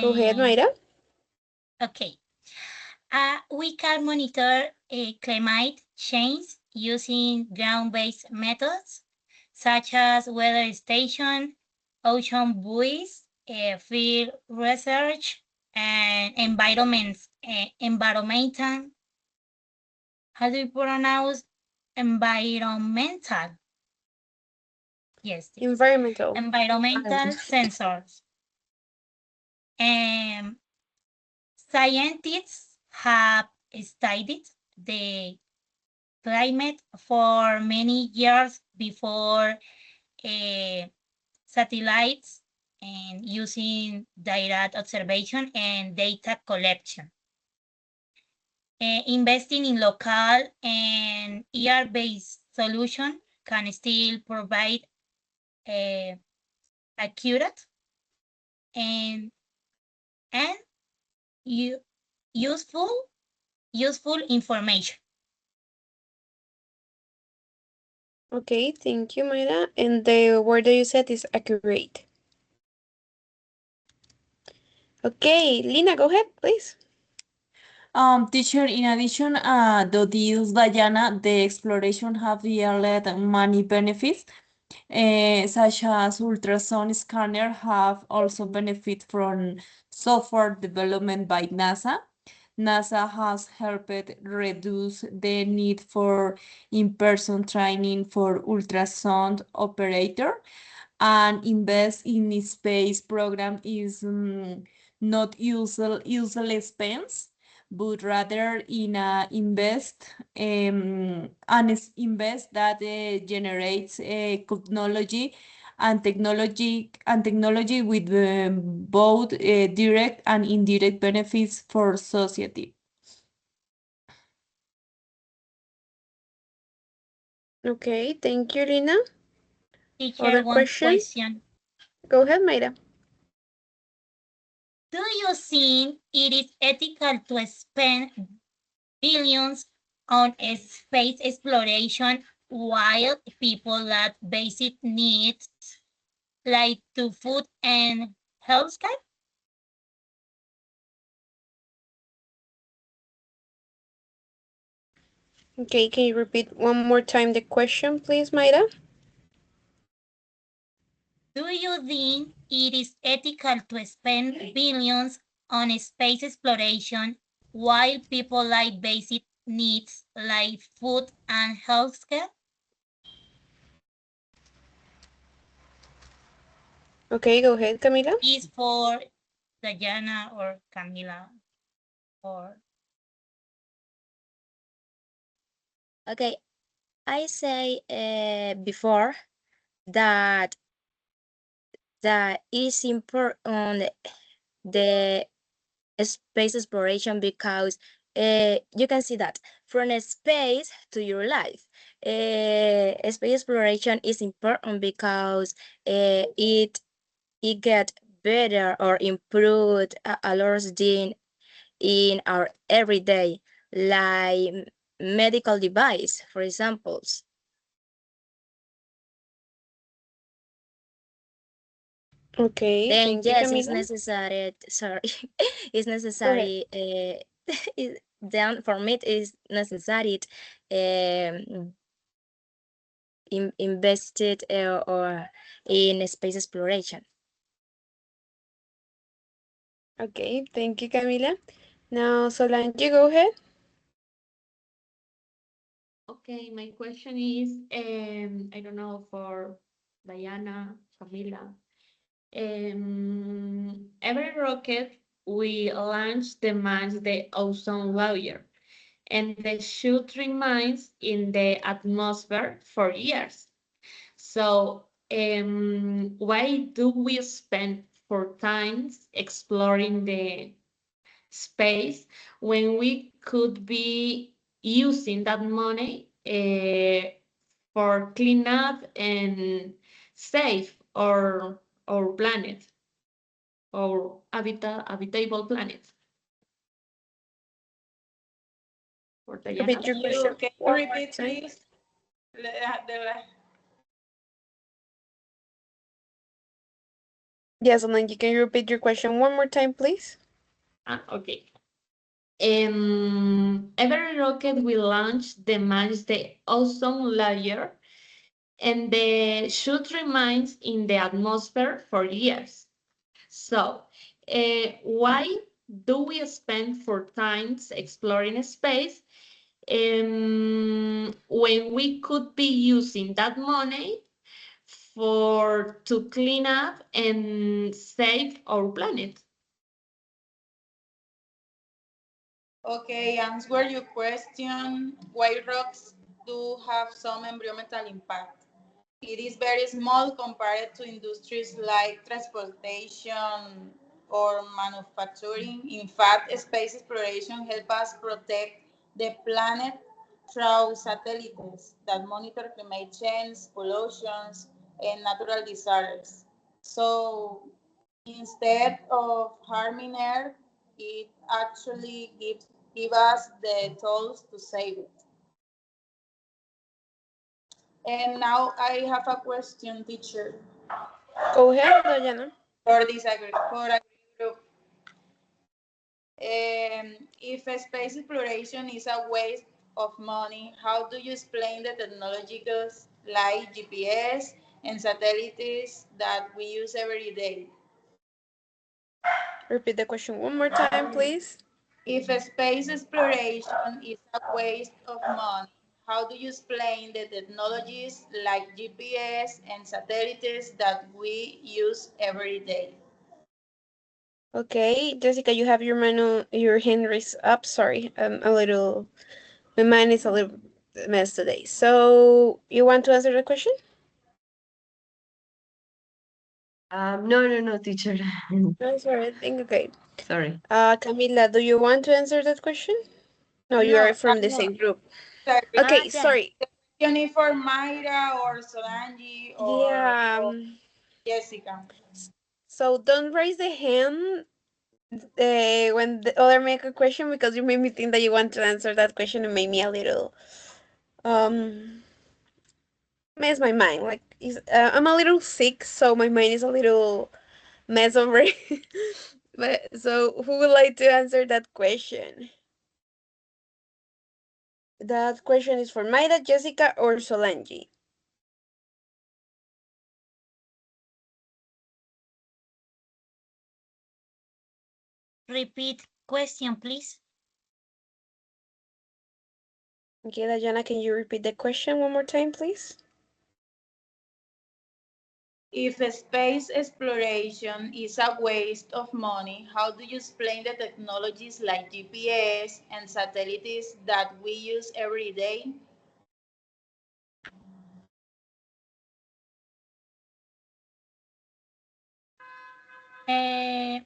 Go ahead, Mayra. Okay. We can monitor climate change using ground-based methods, such as weather station, ocean buoys, field research, and environmental. How do you pronounce environmental? Yes. Environmental. Environmental sensors. Scientists have studied the climate for many years before satellites and using direct observation and data collection. Investing in local and ER-based solution can still provide accurate and useful information. Okay, thank you, Mayra. And the word that you said is accurate. Okay, Lina, go ahead, please. Teacher, in addition to these, Diana, the exploration have yielded many benefits, such as ultrasound scanner have also benefit from software development by NASA. NASA has helped reduce the need for in-person training for ultrasound operator, and invest in space program is not usual expense, but rather in invest that generates technology with both direct and indirect benefits for society. Okay, thank you, Lina. Teacher, Other one question? question. Go ahead, Mayra. Do you think it is ethical to spend billions on space exploration while people lack basic needs like to food and healthcare? Okay, can you repeat one more time the question, please, Mayra? Do you think it is ethical to spend billions on space exploration while people lack basic needs like food and healthcare? Okay, go ahead, Camila. Is for Diana or Camila or Okay, I say before that it is important the space exploration because you can see that from a space to your life. Space exploration is important because it get better or improved a lot of things in our everyday, like medical device, for examples. Okay, Then thank you, yes, it's Camila. necessary. Sorry, it's necessary. Then for me, it is necessary. Um, invested or in space exploration. Okay, thank you, Camila. Now, Solange, go ahead. Okay, my question is, I don't know, for Diana, Camila. Every rocket we launch demands the ozone layer, and the shoot remains in the atmosphere for years. So, why do we spend 4 times exploring the space when we could be using that money for cleanup and save our planet or habitable planet? For Diana. Repeat your question Can you one more repeat, time. please? Yes, Solange, can you repeat your question one more time, please? Okay. Every rocket we launch demands the ozone layer, and the shoot remains in the atmosphere for years. So, why do we spend 4 times exploring space when we could be using that money to clean up and save our planet? Okay, answer your question. Why rocks do have some environmental impact? It is very small compared to industries like transportation or manufacturing. In fact, space exploration helps us protect the planet through satellites that monitor climate change, pollutions, and natural disasters. So instead of harming Earth, it actually give us the tools to save it. And now I have a question, teacher, Go ahead, Diana. for this for a group. If space exploration is a waste of money, how do you explain the technologies like GPS and satellites that we use every day? Repeat the question one more time, please. If space exploration is a waste of money, how do you explain the technologies like GPS and satellites that we use every day? Okay, Jessica, you have your hand raised up. Sorry, my mind is a little mess today. So, you want to answer the question? No, teacher. No, sorry, I think okay. Sorry. Camila, do you want to answer that question? No, you are No, from the no. same group. Sorry, Okay, Yeah. sorry. question is for Mayra or Solange Yeah. or Jessica. So don't raise the hand when the other make a question because you made me think that you want to answer that question and made me a little um mess my mind. I'm a little sick, so my mind is a little mess over. But so who would like to answer that question? That question is for Maida, Jessica, or Solange. Repeat question, please. Okay, Diana, can you repeat the question one more time, please? If space exploration is a waste of money, how do you explain the technologies like GPS and satellites that we use every day? Uh,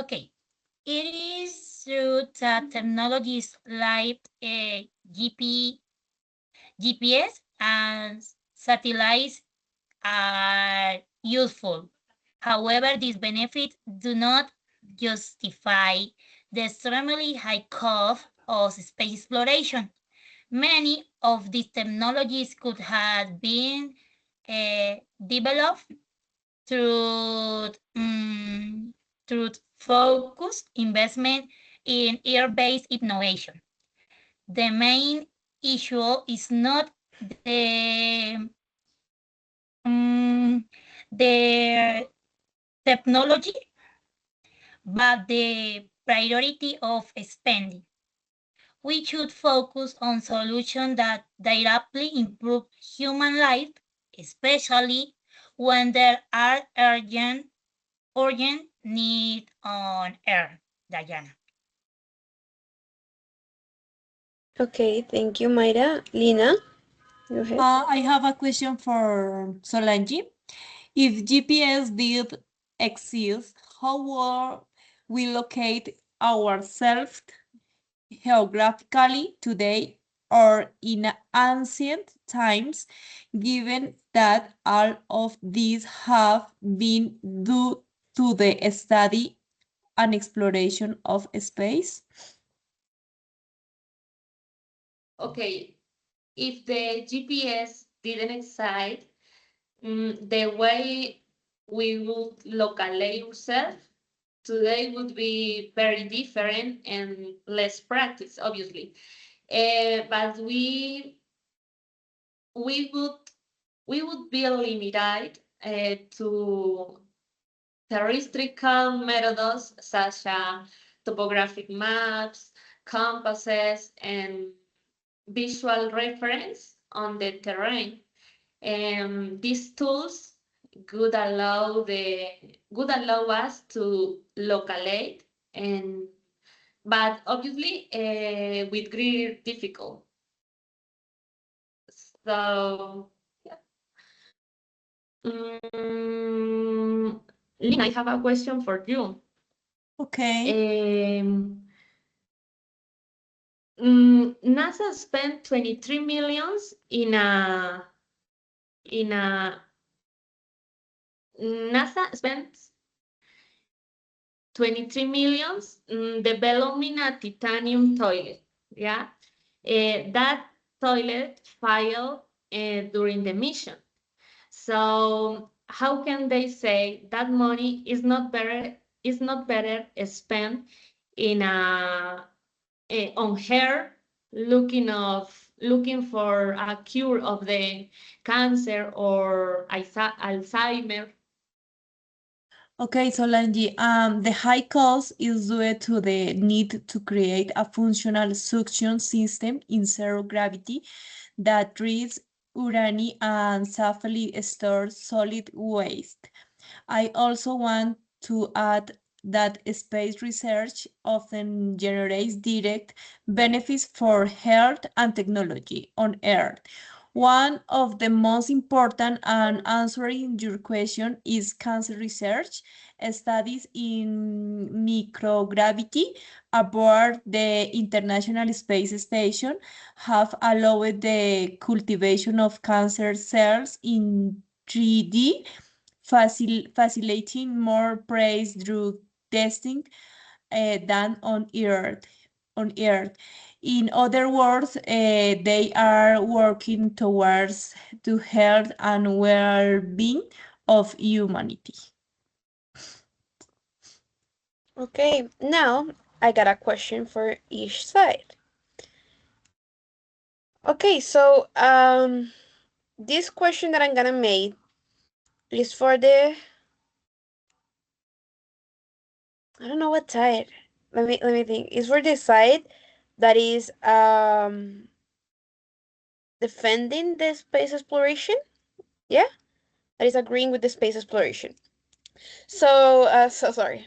okay. It is true that technologies like GPS and satellites are useful. However, these benefits do not justify the extremely high cost of space exploration. Many of these technologies could have been developed through, through focused investment in Earth-based innovation. The main issue is not the technology, but the priority of spending. We should focus on solutions that directly improve human life, especially when there are urgent needs on Earth. Diana. Okay, thank you, Mayra. Lina, go ahead. I have a question for Solange. If GPS did exist, how would we locate ourselves geographically today or in ancient times, given that all of these have been due to the study and exploration of space? Okay, if the GPS didn't exist, the way we would localize ourselves today would be very different and less practice, obviously. But we would be limited to terrestrial methods such as topographic maps, compasses, and visual reference on the terrain. These tools would allow us to locate but obviously with greater difficulty. So yeah. Lina, I have a question for you. Okay. NASA spent 23 millions NASA spent 23 millions developing a titanium toilet. Yeah, that toilet failed during the mission. So how can they say that money is not better spent in on her looking for a cure of the cancer or Alzheimer? Okay, Solange, the high cost is due to the need to create a functional suction system in zero gravity that treats uranium and safely stores solid waste. I also want to add that space research often generates direct benefits for health and technology on Earth. One of the most important and answering your question is cancer research. Studies in microgravity aboard the International Space Station have allowed the cultivation of cancer cells in 3D, facilitating more praise drug testing than on Earth. In other words, they are working towards the health and well-being of humanity. Okay, now I got a question for each side. Okay, so this question that I'm gonna make is for the, I don't know what side. Let me think. It's for the side that is defending the space exploration. Yeah, that is agreeing with the space exploration. So so sorry.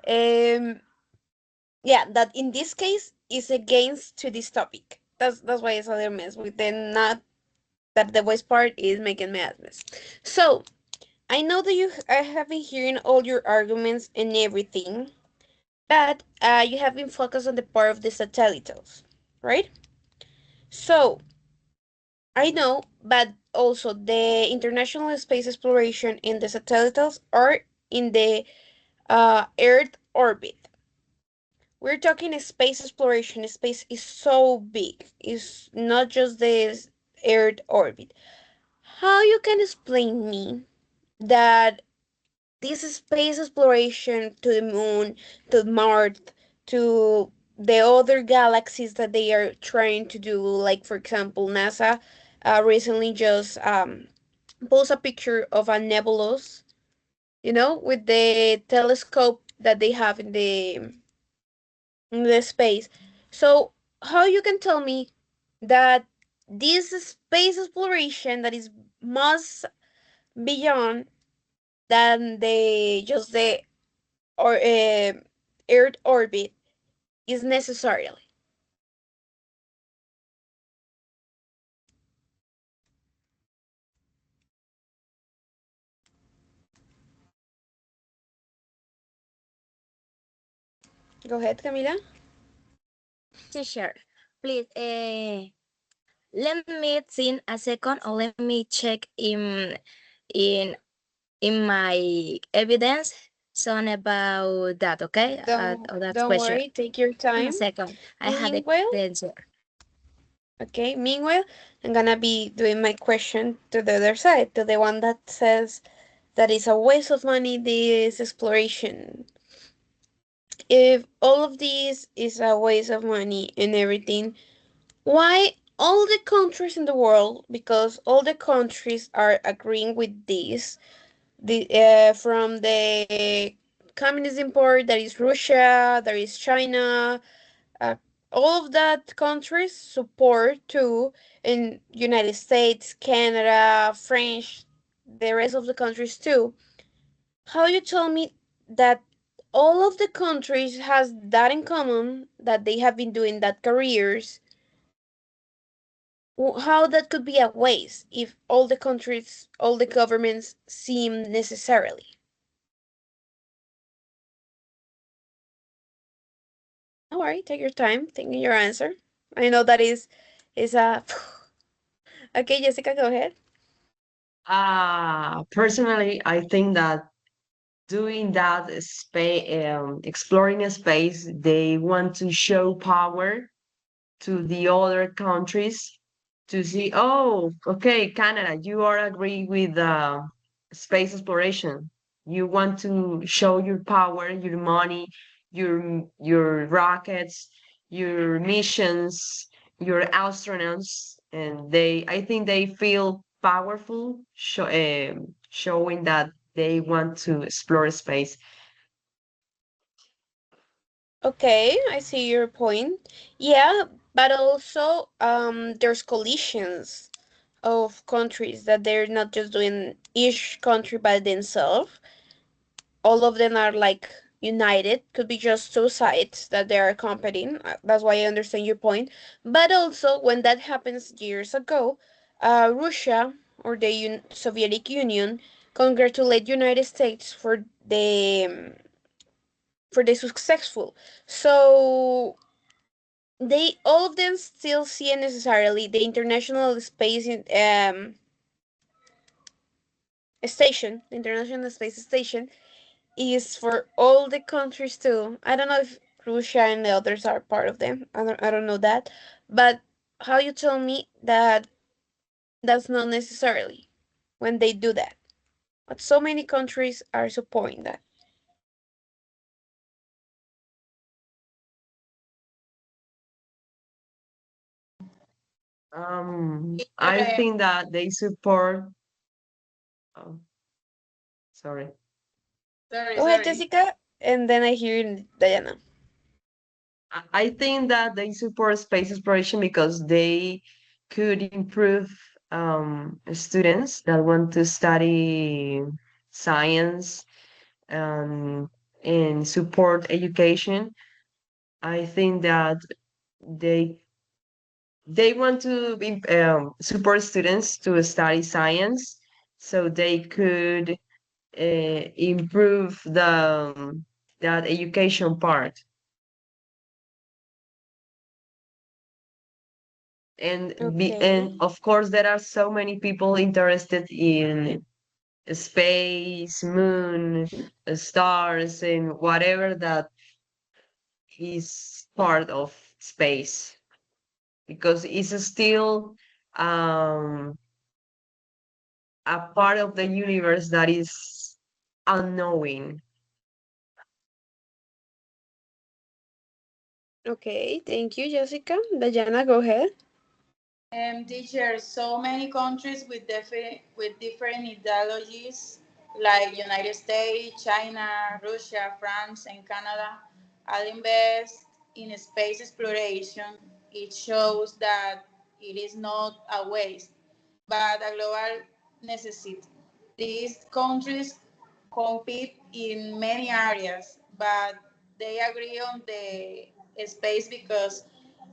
Yeah, that in this case is against to this topic. That's why it's a little mess with the not that the voice part is making me mess. So I know that I have been hearing all your arguments and everything, but you have been focused on the part of the satellites, right? So I know, but also the International Space Exploration and the satellites are in the Earth orbit. We're talking space exploration. Space is so big. It's not just the Earth orbit. how you can explain me that this space exploration to the moon, to Mars, to the other galaxies that they are trying to do, like for example, NASA recently just post a picture of a nebulous, with the telescope that they have in the space. So how you can tell me that this space exploration that is much beyond than the or Earth orbit is necessarily. Go ahead, Camila. Teacher, please, let me think a second, or let me check in in my evidence some about that, okay? Of that Don't question. worry, take your In a time. second, I had Meanwhile, the answer. okay, meanwhile, I'm gonna be doing my question to the other side, to the one that says that is a waste of money, this exploration. If all of this is a waste of money and everything, why all the countries in the world, because all the countries are agreeing with this, from the communism part, that is Russia, there is China, uh, all of that countries support too, in United States, Canada, French, the rest of the countries too. How you tell me that all of the countries has that in common, that they have been doing that careers, how that could be a waste if all the countries, all the governments seem necessarily. All right, take your time thinking your answer. I know that is a okay, Jessica, go ahead. Personally, I think that doing that space, exploring a space, they want to show power to the other countries to see, oh, okay, Canada, you are agree with space exploration. You want to show your power, your money, your rockets, your missions, your astronauts, and I think they feel powerful, showing that they want to explore space. Okay, I see your point. Yeah, but also there's coalitions of countries that they're not just doing each country by themselves. All of them are like united. Could be just two sides that they are competing. That's why I understand your point. But also, when that happens years ago, Russia or the Soviet Union congratulate United States for the successful. So they all of them still see necessarily the International Space Station, the International Space Station, is for all the countries too. I don't know if Russia and the others are part of them. I don't know that. But how you tell me that that's not necessarily when they do that. But so many countries are supporting that. I Okay. think that they support. Oh, sorry. Sorry, Go ahead, sorry. Jessica, and then I hear Diana. I think that they support space exploration because they could improve students that want to study science um, and support education. I think that they they want to support students to study science so they could improve that education part. And Okay. of course there are so many people interested in space, moon, stars, and whatever that is part of space, because it's still um a part of the universe that is unknowing. Okay, thank you, Jessica. Dayana, go ahead. Teacher, so many countries with different ideologies, like United States, China, Russia, France, and Canada, all invest in space exploration. It shows that it is not a waste, but a global necessity. These countries compete in many areas, but they agree on the space because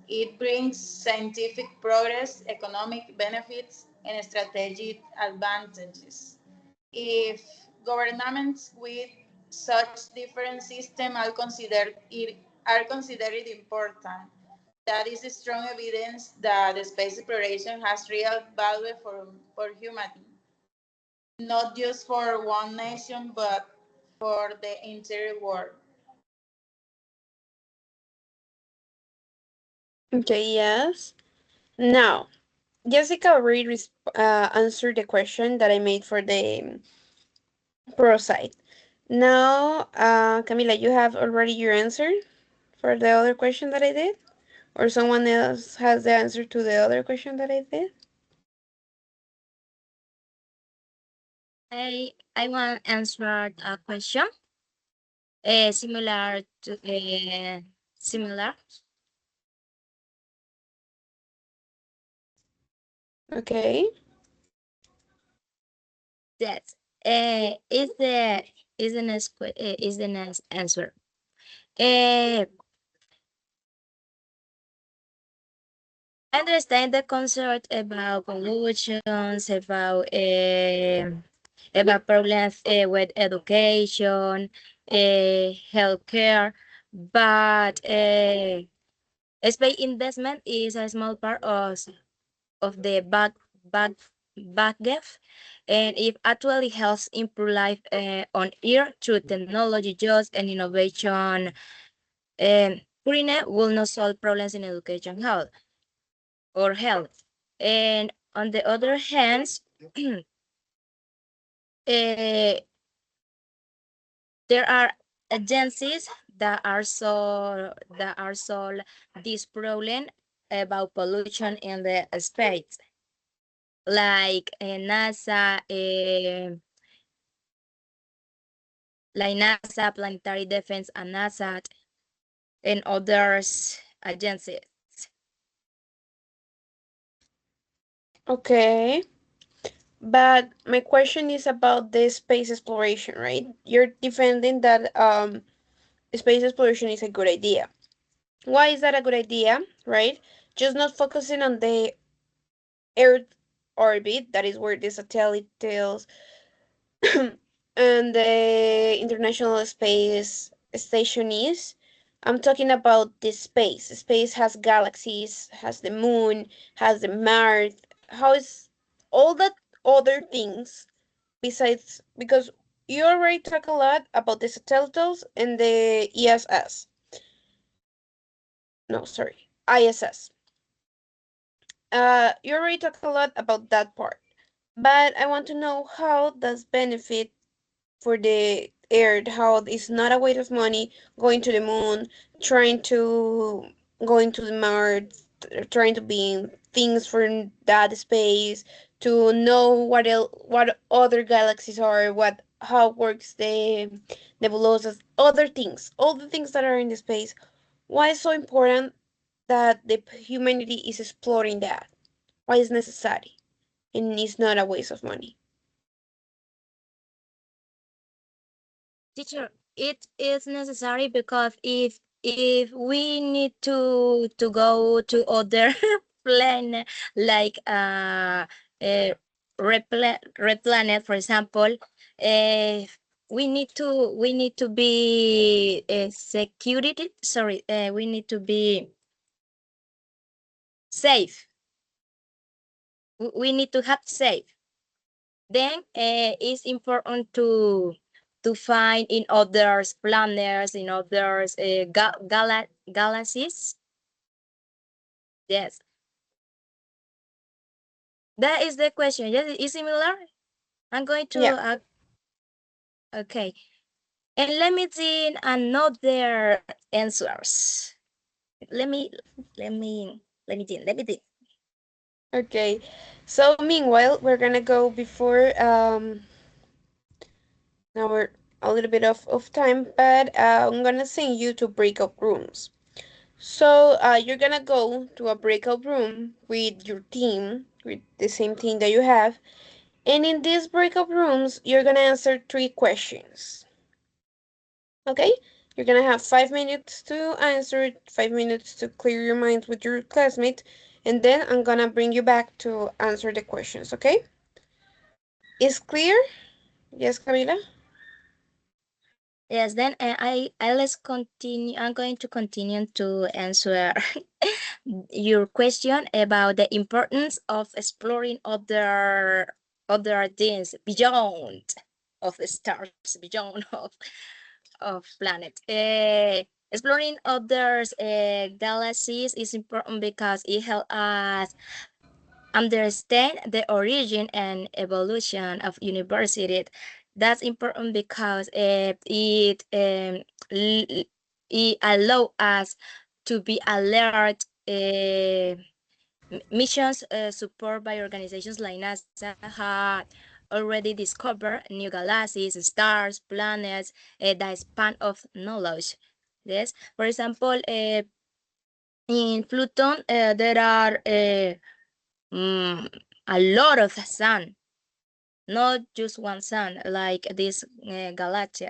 it brings scientific progress, economic benefits, and strategic advantages. If governments with such different systems are considered important, that is strong evidence that space exploration has real value for humanity, not just for one nation, but for the entire world. Okay, yes. Now, Jessica already answered the question that I made for the pro side. Now, Camila, you have already your answer for the other question that I did? Or someone else has the answer to the other question that I did? I want to answer a question similar to similar. Okay. That is the next is the next answer. Understand the concept about pollutions, about problems with education, healthcare, but space investment is a small part of the back gap, and it actually helps improve life on Earth through technology, jobs, and innovation. Green will not solve problems in education, health. And on the other hand, there are agencies that are solve this problem about pollution in the space, like NASA, Planetary Defense, and NASA, and others agencies. Okay. But my question is about the space exploration, right? You're defending that space exploration is a good idea. Why is that a good idea, right? Just not focusing on the Earth orbit, that is where the satellites and the International Space Station is. I'm talking about the space. Space has galaxies, has the moon, has the Mars. How is all that other things besides, because you already talk a lot about the satellites and the ESS. No, sorry, ISS. You already talk a lot about that part, but I want to know how does benefit for the Earth, how it's not a waste of money going to the moon, trying to going to the Mars, trying to be in things for that space, to know what other galaxies are, what how works the nebulosas, other things, all the things that are in the space. Why is so important that the humanity is exploring that? Why is necessary and it's not a waste of money? Teacher, it is necessary because if we need to go to other planet like red planet, for example, uh, we need to be security. Sorry, we need to be safe. We need to have safe. Then it's important to find in others planets, in others galaxies. Yes, that is the question. Yes, is similar. I'm going to, Yeah. okay. And let me see another answers. Let me think. Okay. So meanwhile, we're gonna go before now we're a little bit of time, but I'm gonna send you to breakout rooms. So you're gonna go to a breakout room with your team, with the same team that you have, and in these breakout rooms, you're gonna answer 3 questions. Okay? You're gonna have 5 minutes to answer it, 5 minutes to clear your mind with your classmate, and then I'm gonna bring you back to answer the questions, okay? Is clear? Yes, Camila? Yes, then I let's continue. I'm going to continue to answer your question about the importance of exploring other things beyond of the stars, beyond of planet. Exploring others galaxies is important because it helps us understand the origin and evolution of university. That's important because it allow us to be alert. Missions supported by organizations like NASA had already discovered new galaxies, stars, planets that span of knowledge. Yes, for example, in Pluton, there are mm, a lot of sun, not just one sun, like this galaxy.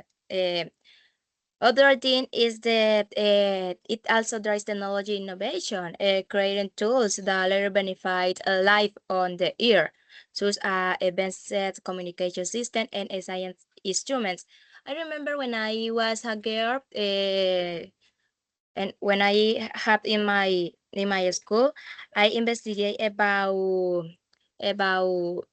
Other thing is that it also drives technology innovation, creating tools that later benefit life on the Earth, such as advanced communication system and science instruments. I remember when I was a girl, and when I had in my school, I investigate about Apollo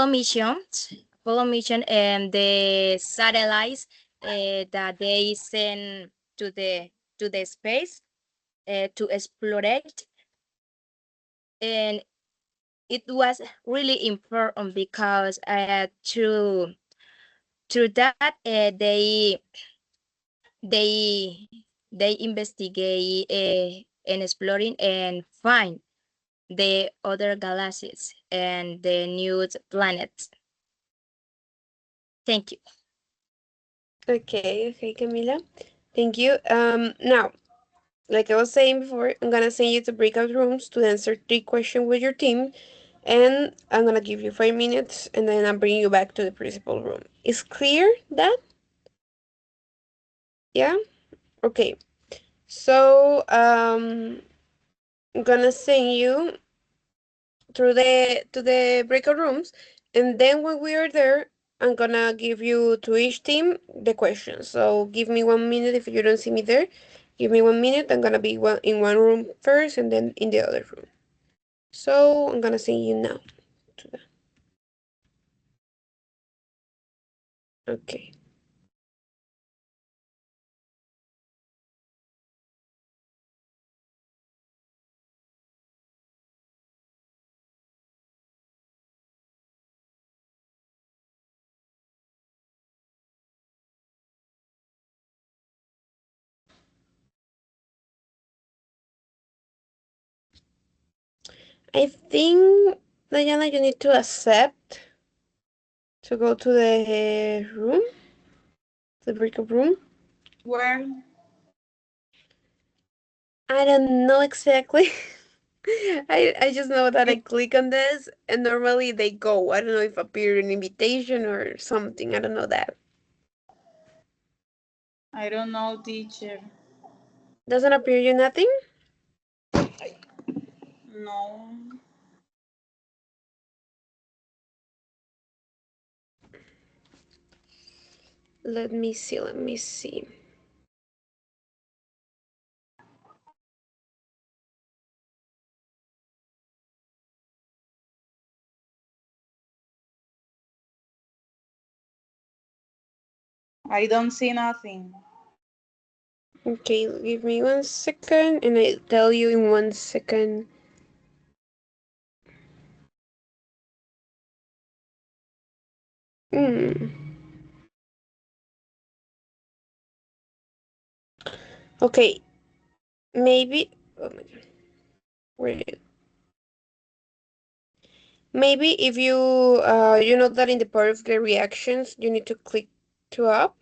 mission and the satellites that they send to the space to explore it, and it was really important because through that they they investigate and exploring and find the other galaxies and the new planets. Thank you. Okay, okay, Camila. Thank you. Now, like I was saying before, I'm gonna send you to breakout rooms to answer 3 questions with your team, and I'm gonna give you 5 minutes, and then I'll bring you back to the principal room. Is clear that? Yeah? Okay. So, I'm gonna send you through the to the breakout rooms, and then when we are there, I'm gonna give you to each team the questions. So give me 1 minute if you don't see me there. Give me 1 minute. I'm gonna be in one room first, and then in the other room. So I'm gonna send you now to that. Okay. I think, Diana, you need to accept to go to the room, the breakout room. Where? I don't know exactly. I just know that I It, click on this and normally they go. I don't know if appear an invitation or something. I don't know that. I don't know, teacher. Doesn't appear you nothing? No. Let me see, let me see. I don't see nothing. Okay, give me 1 second and I'll tell you in 1 second. Hmm. Okay, maybe. Oh my God. Where is it? Maybe if you you know that in the part of the reactions you need to click to up.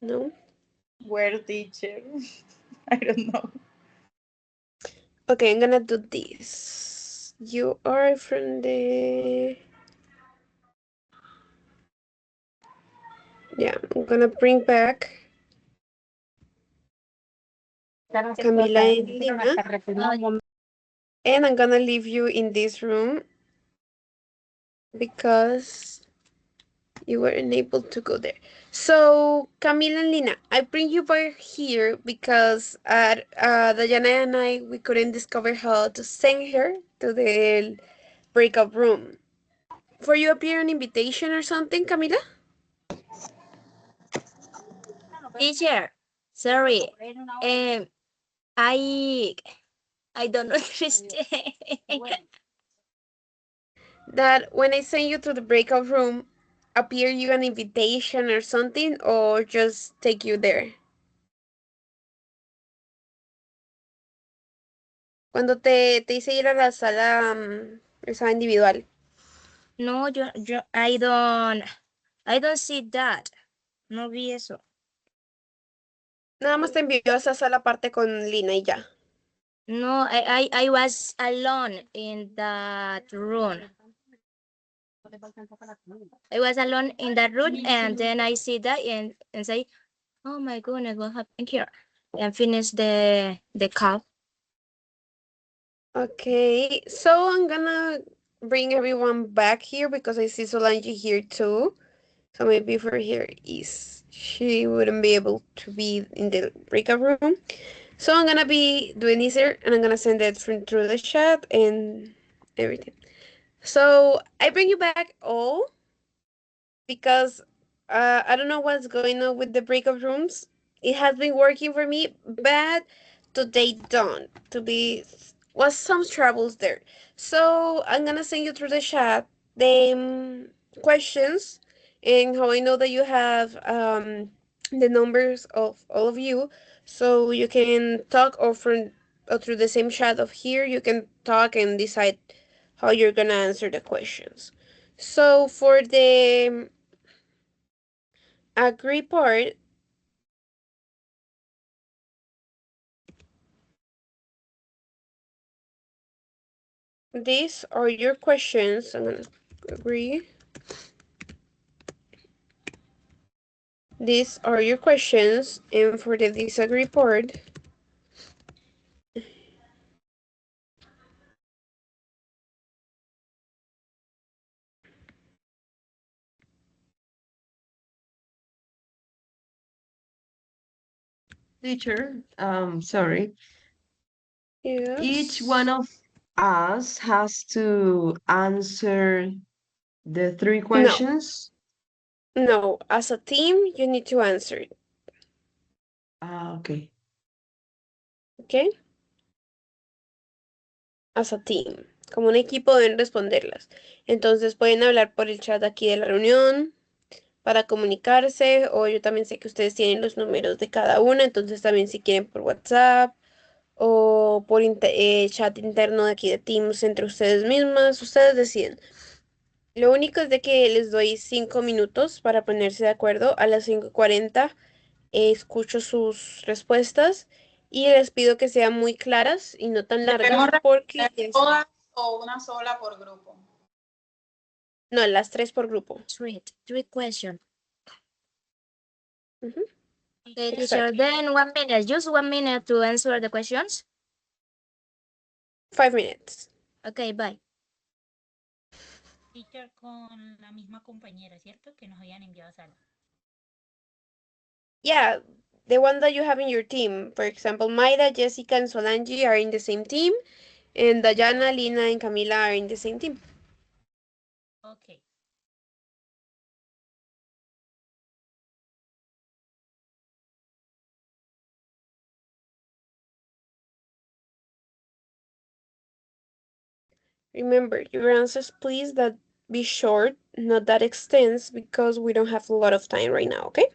No. Where, teacher? I don't know. Okay, I'm gonna do this. You are from the. Yeah, I'm gonna bring back Camila and Lina, and I'm gonna leave you in this room because you were unable to go there. So, Camila and Lina, I bring you back here because Diana and I, we couldn't discover how to send her to the breakout room. For you appear an invitation or something, Camila? Teacher, sorry. I I don't understand. That when I send you to the breakout room, appear you an invitation or something, or just take you there? Cuando te hice ir a la sala, esa individual. No, yo I don't see that. No vi eso. Nada más te envió a esa sala aparte con Lina y ya. No, I was alone in that room. I was alone in that room and then I see that and say, oh my goodness, what happened here? And finish the call. Okay, so I'm gonna bring everyone back here because I see Solange here too. So maybe for here is she wouldn't be able to be in the breakout room. So I'm gonna be doing this here and I'm gonna send it through the chat and everything. So I bring you back all because I don't know what's going on with the breakout rooms. It has been working for me, but today don't. To be was some troubles there. So I'm gonna send you through the chat the questions and how I know that you have the numbers of all of you, so you can talk or through the same chat of here. You can talk and decide how you're gonna answer the questions. So for the agree part, these are your questions. I'm gonna agree. These are your questions, and for the disagree part, Teacher, sorry. Each yes. one of us has to answer the three No, questions. no. As a team, you need to answer it. Ah, okay. Okay. As a team. Como un equipo deben responderlas. Entonces pueden hablar por el chat aquí de la reunión para comunicarse, o yo también sé que ustedes tienen los números de cada una, entonces también si quieren por WhatsApp o por chat interno de aquí de Teams entre ustedes mismas, ustedes deciden. Lo único es de que les doy 5 minutos para ponerse de acuerdo. A las 5:40 escucho sus respuestas y les pido que sean muy claras y no tan ¿Debemos largas porque responder todas o una sola por grupo? no, las 3 por grupo. Three questions. Ujú, Okay, teacher, exactly. then 1 minute, just 1 minute to answer the questions. 5 minutes. Okay, bye. Teacher con la misma compañera, ¿cierto? Que nos habían enviado a sala. Yeah, the one that you have in your team. For example, Maida, Jessica, and Solange are in the same team, and Dayana, Lina, and Camila are in the same team. Okay. Remember, your answers please that be short, not that extensive, because we don't have a lot of time right now, okay?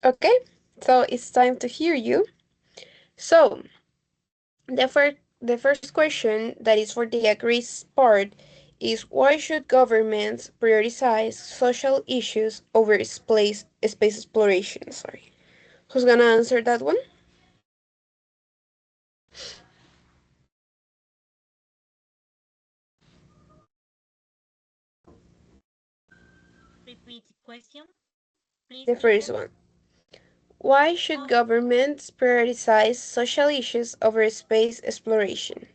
Okay, so it's time to hear you. So, the first question that is for the agrees part is why should governments prioritize social issues over space exploration? Sorry. Who's gonna answer that one? Repeat the question, please, The teacher. first one. Why should governments prioritize social issues over space exploration?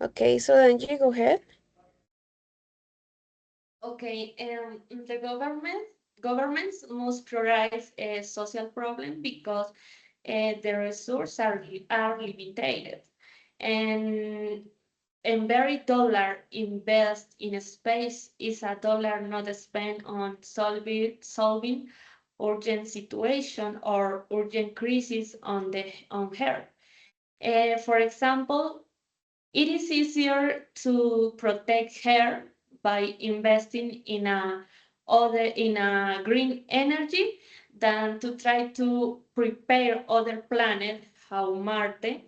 Okay, so Angie, go ahead. Okay, the governments must prioritize a social problem because the resources are limited, and every dollar invest in space is a dollar not spent on solving urgent situation or urgent crisis on Earth. For example, it is easier to protect Earth by investing in a green energy than to try to prepare other planet, how Marte,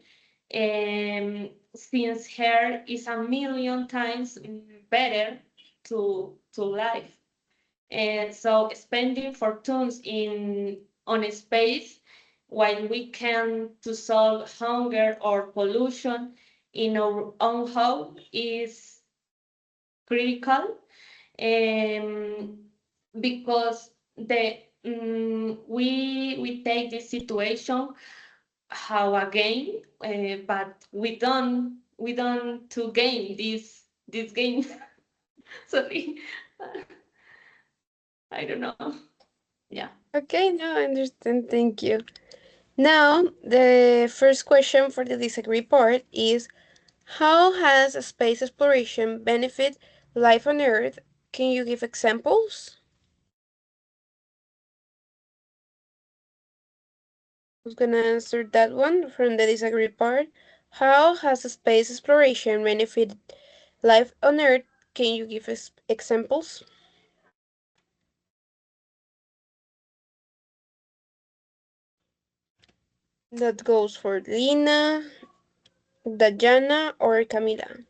since Earth is a million times better to life. And so spending fortunes on space while we can to solve hunger or pollution in our own home is critical, um, because we take this situation how a game, but we don't to game this game. Sorry, I don't know. Yeah. Okay, no, I understand. Thank you. Now, the first question for the disagree part is how has space exploration benefit life on Earth? Can you give examples? Who's gonna answer that one from the disagree part? How has space exploration benefited life on Earth? Can you give us examples? That goes for Lina, Dajana, or Camila.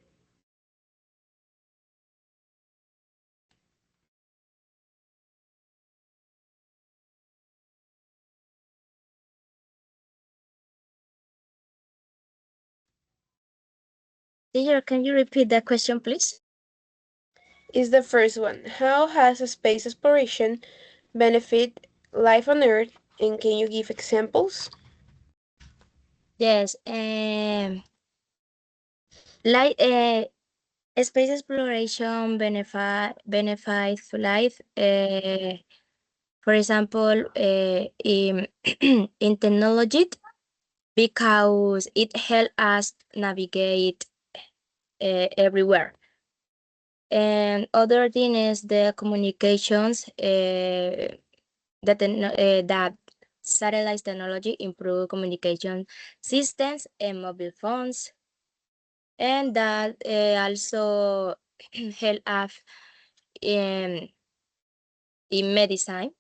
Teacher, can you repeat that question, please? Is the first one. How has space exploration benefit life on Earth? And can you give examples? Yes, like space exploration benefits life. For example, in technology, because it helps us navigate everywhere. And other thing is the communications that satellite technology improve communication systems and mobile phones, and that also help us in medicine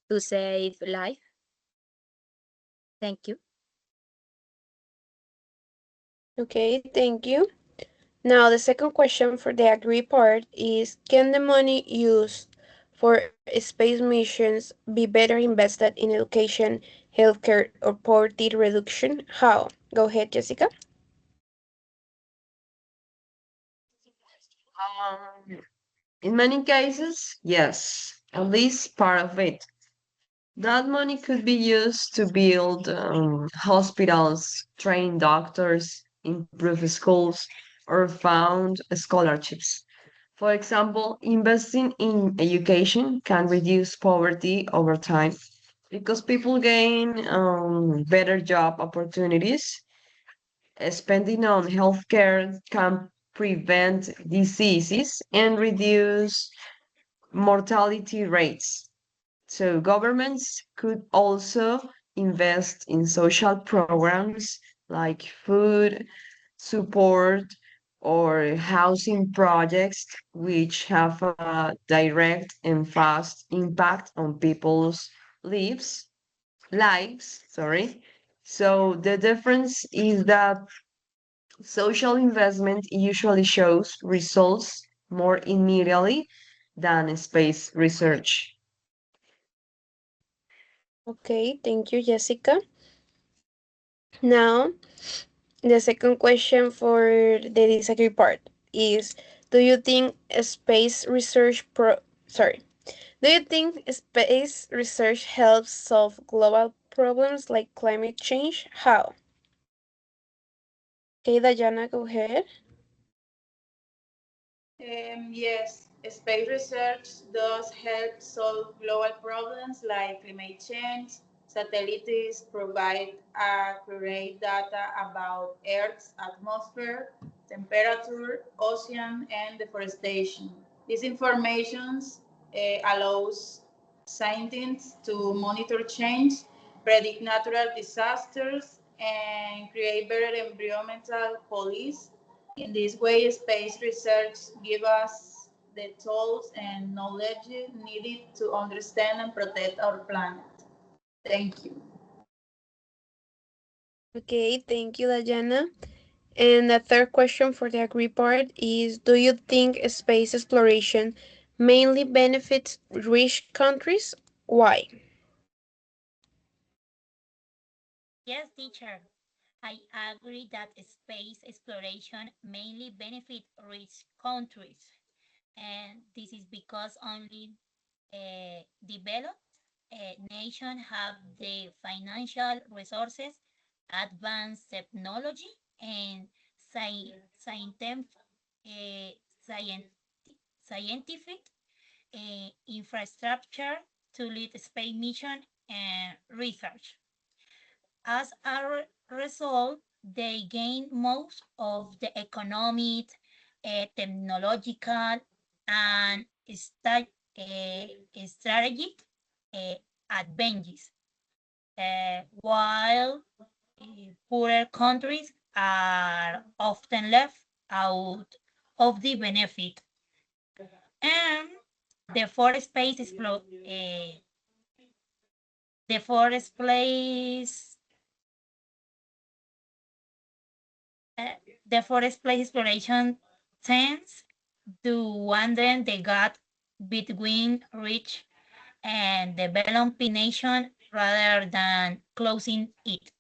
to save life. Thank you. Okay, thank you. Now, the second question for the agree part is can the money used for space missions be better invested in education, healthcare, or poverty reduction? How? Go ahead, Jessica. In many cases, yes, at least part of it. That money could be used to build hospitals, train doctors, improve schools, or found scholarships. For example, investing in education can reduce poverty over time because people gain better job opportunities. Spending on healthcare can prevent diseases and reduce mortality rates. So governments could also invest in social programs like food support or housing projects, which have a direct and fast impact on people's lives. Sorry. So the difference is that social investment usually shows results more immediately than space research. Okay, thank you, Jessica. Now, the second question for the disagree part is, do you think do you think space research helps solve global problems like climate change? How? Okay, Dayana, go ahead. Yes, space research does help solve global problems like climate change. Satellites provide accurate data about Earth's atmosphere, temperature, ocean, and deforestation. This information allows scientists to monitor change, predict natural disasters, and create better environmental policies. In this way, space research gives us the tools and knowledge needed to understand and protect our planet. Thank you. Okay, thank you, Dayana. And the third question for the agree part is, do you think space exploration mainly benefits rich countries? Why? Yes, teacher. I agree that space exploration mainly benefit rich countries, and this is because only developed nations have the financial resources, advanced technology, and scientific, uh, scien- scientific infrastructure to lead space mission and research. As a result, they gain most of the economic, technological, and strategic uh, advantages, while poorer countries are often left out of the benefit. And the forest space the forest place the forest place exploration tends to widen the gap between rich and developing nations rather than closing it.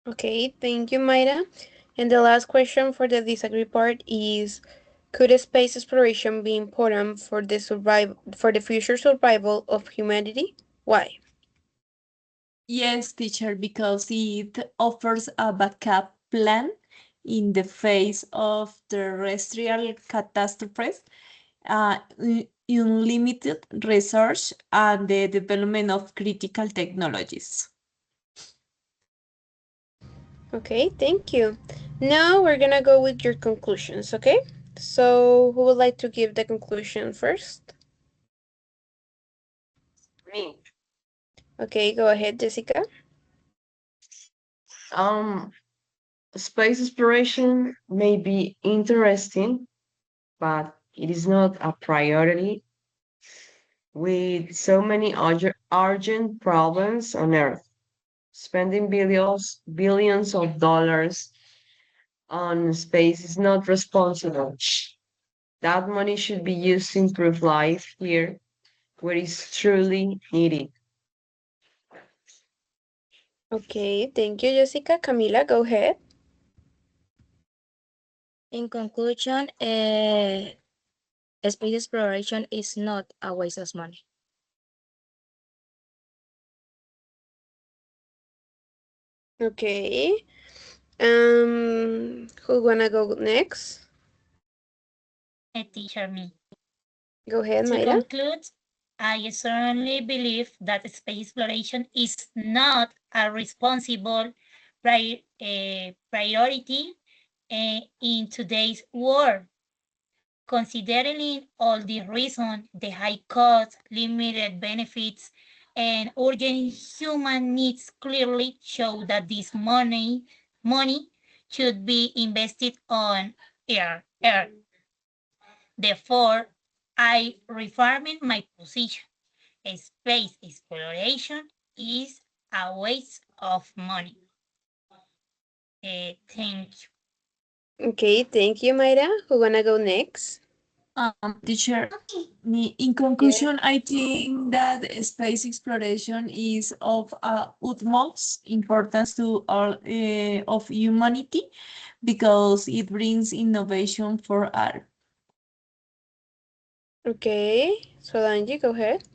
Okay, thank you, Mayra. And the last question for the disagree part is, could space exploration be important for the future survival of humanity? Why? Yes, teacher, because it offers a backup plan in the face of terrestrial catastrophes, unlimited research, and the development of critical technologies. Okay, thank you. Now we're gonna go with your conclusions, okay? So, who would like to give the conclusion first? Me. Okay, go ahead, Jessica. Um, Space exploration may be interesting, but it is not a priority with so many urgent problems on Earth. Spending billions of dollars on space is not responsible. That money should be used to improve life here where it's truly needed. Okay, thank you, Jessica. Camila, go ahead. In conclusion, space exploration is not a waste of money. Okay. Who wanna go next? A teacher me. Go ahead, To Mayra. conclude, I strongly believe that space exploration is not a responsible priority in today's world. Considering all the reasons, the high cost, limited benefits, and urgent human needs clearly show that this money should be invested on Earth. Therefore, I reaffirm my position. Space exploration is a waste of money. Thank you. Okay, thank you, Mayra. Who gonna go next? Teacher, in conclusion, I think that space exploration is of utmost importance to all of humanity because it brings innovation for art. Okay, so Angie, go ahead.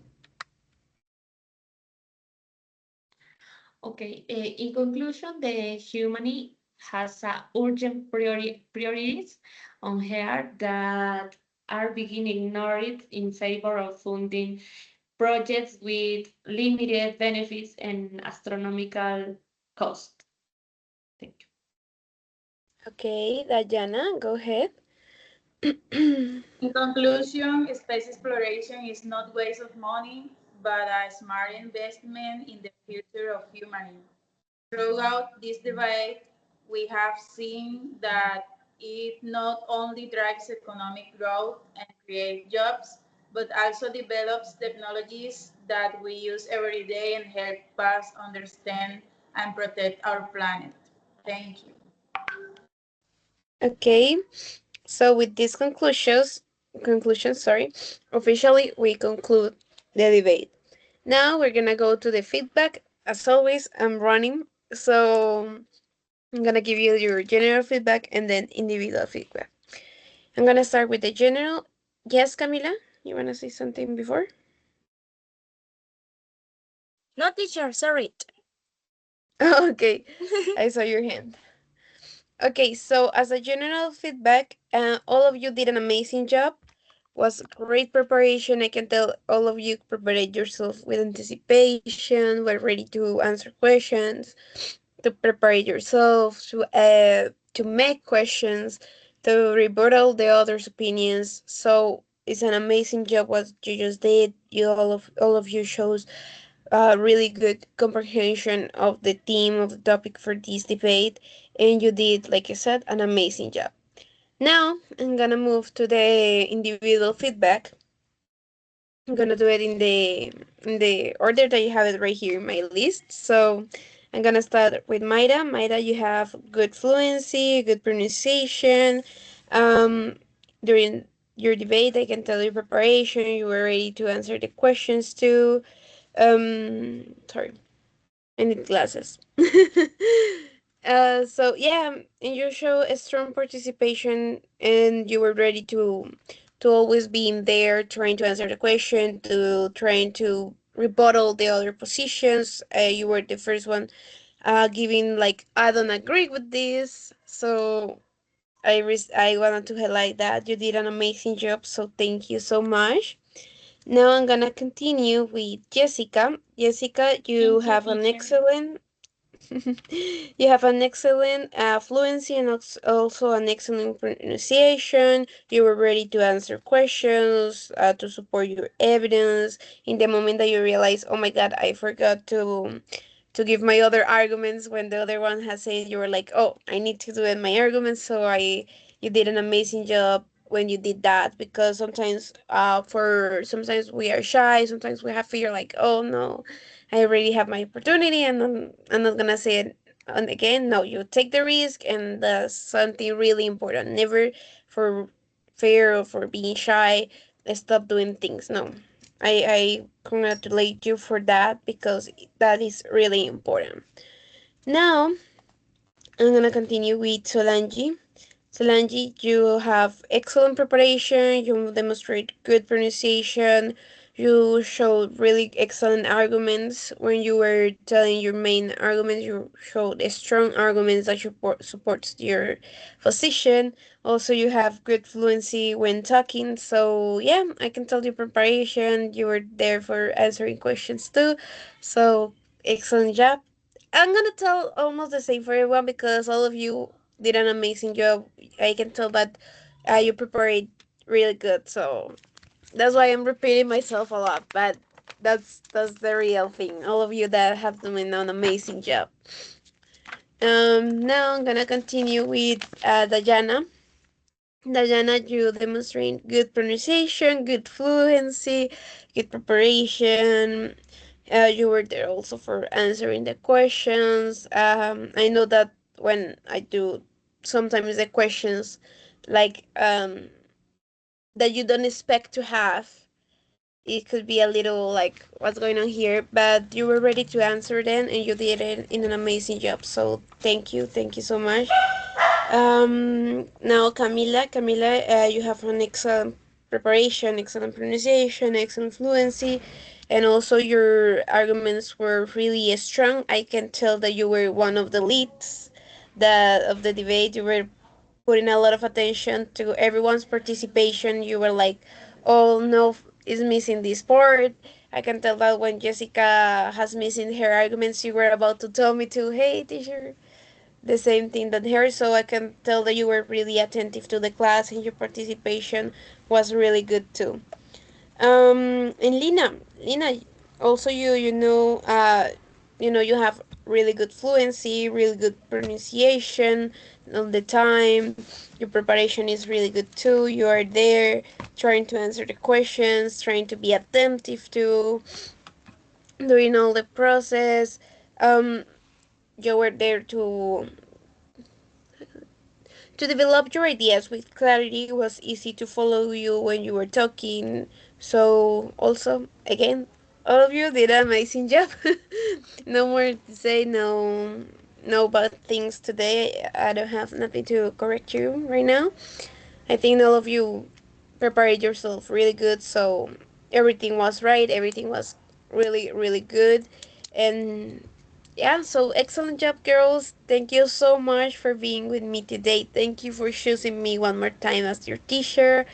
Okay, in conclusion, the humanity has urgent priorities on here that are being ignored in favor of funding projects with limited benefits and astronomical cost. Thank you. Okay, Dayana, go ahead. In conclusion, space exploration is not waste of money, but a smart investment in the future of humanity. Throughout this debate, we have seen that it not only drives economic growth and creates jobs, but also develops technologies that we use every day and help us understand and protect our planet. Thank you. Okay, so with these conclusions, sorry, officially we conclude the debate. Now we're gonna go to the feedback. As always, I'm running, so I'm gonna give you your general feedback and then individual feedback. I'm gonna start with the general. Yes, Camila, you wanna say something before? No, teacher, sorry. Okay, I saw your hand. Okay, so as a general feedback, all of you did an amazing job. Was great preparation. I can tell all of you prepared yourself with anticipation, were ready to answer questions, to prepare yourself, to make questions, to rebuttal the others' opinions. So it's an amazing job what you just did. You all of you shows really good comprehension of the theme of the topic for this debate, and you did, like I said, an amazing job. Now I'm gonna move to the individual feedback. I'm gonna do it in the order that you have it right here in my list. So I'm gonna start with Mayra. Mayra, you have good fluency, good pronunciation. Um, During your debate, I can tell your preparation. You were ready to answer the questions too. Sorry, I need glasses. So yeah, and you show a strong participation, and you were ready to always be in there, trying to answer the question, to trying to rebuttal the other positions. You were the first one, giving like I don't agree with this. So I wanted to highlight that you did an amazing job. So thank you so much. Now I'm gonna continue with Jessica. Jessica, you Thank you, have an teacher. excellent you have an excellent fluency and also an excellent pronunciation. You were ready to answer questions, to support your evidence. In the moment that you realize, oh my God, I forgot to give my other arguments when the other one has said, you were like, oh, I need to do it my arguments. So you did an amazing job when you did that, because sometimes we are shy, sometimes we have fear like, oh no, I already have my opportunity and I'm not gonna say it and again. No, you take the risk, and that's something really important. Never for fear or for being shy, stop doing things. No, I congratulate you for that, because that is really important. Now I'm gonna continue with Solange. Solange, you have excellent preparation, you demonstrate good pronunciation, you showed really excellent arguments. When you were telling your main arguments, you showed strong arguments that supports your position. Also, you have good fluency when talking. So yeah, I can tell your preparation, you were there for answering questions too. So excellent job. I'm gonna tell almost the same for everyone, because all of you did an amazing job. I can tell that you prepared really good. So that's why I'm repeating myself a lot. But that's the real thing. All of you that have done an amazing job. Now I'm gonna continue with Dayana. Dayana, you demonstrate good pronunciation, good fluency, good preparation. You were there also for answering the questions. I know that when I do sometimes the questions like that you don't expect to have, it could be a little like what's going on here, but you were ready to answer them and you did it in an amazing job. So thank you so much. Now Camila, you have an excellent preparation, excellent pronunciation, excellent fluency, and also your arguments were really strong. I can tell that you were one of the leads of the debate. You were putting a lot of attention to everyone's participation. You were like, "Oh no, is missing this part." I can tell that when Jessica has missing her arguments, you were about to tell me to, "Hey, teacher, the same thing that her." So I can tell that you were really attentive to the class and your participation was really good too. And Lina, also you have really good fluency, really good pronunciation all the time. Your preparation is really good too. You are there trying to answer the questions, trying to be attentive to during all the process. Um, you were there to develop your ideas with clarity. It was easy to follow you when you were talking. So, also, again, all of you did an amazing job. No more to say, no bad things today. I don't have nothing to correct you right now. I think all of you prepared yourself really good, so everything was right, everything was really, really good. And yeah, so excellent job, girls. Thank you so much for being with me today. Thank you for choosing me one more time as your teacher.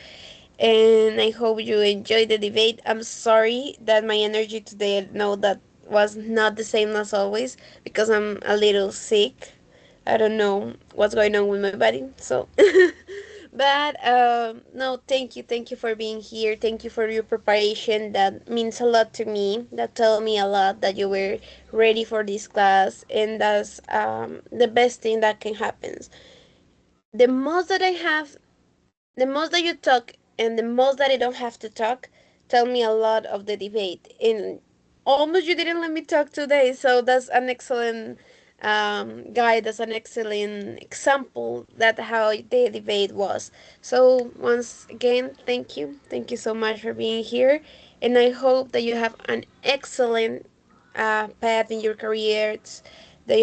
And I hope you enjoyed the debate. I'm sorry that my energy today, no, that was not the same as always because I'm a little sick. I don't know what's going on with my body. So, but no, thank you for being here. Thank you for your preparation. That means a lot to me. That tell me a lot that you were ready for this class, and that's the best thing that can happen. The most that I have, the most that you talk, and the most that I don't have to talk, tell me a lot of the debate. And almost you didn't let me talk today, so that's an excellent guide. That's an excellent example that how the debate was. So once again, thank you so much for being here, and I hope that you have an excellent path in your careers. That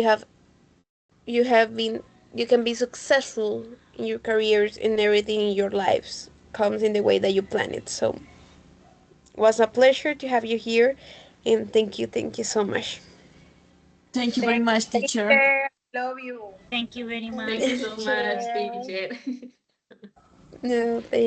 you have been you can be successful in your careers and everything in your lives comes in the way that you plan it. So it was a pleasure to have you here, and thank you so much. Thank you very much, Take teacher. care. Love you. Thank you very Thank much, you so much, teacher. teacher. No, thank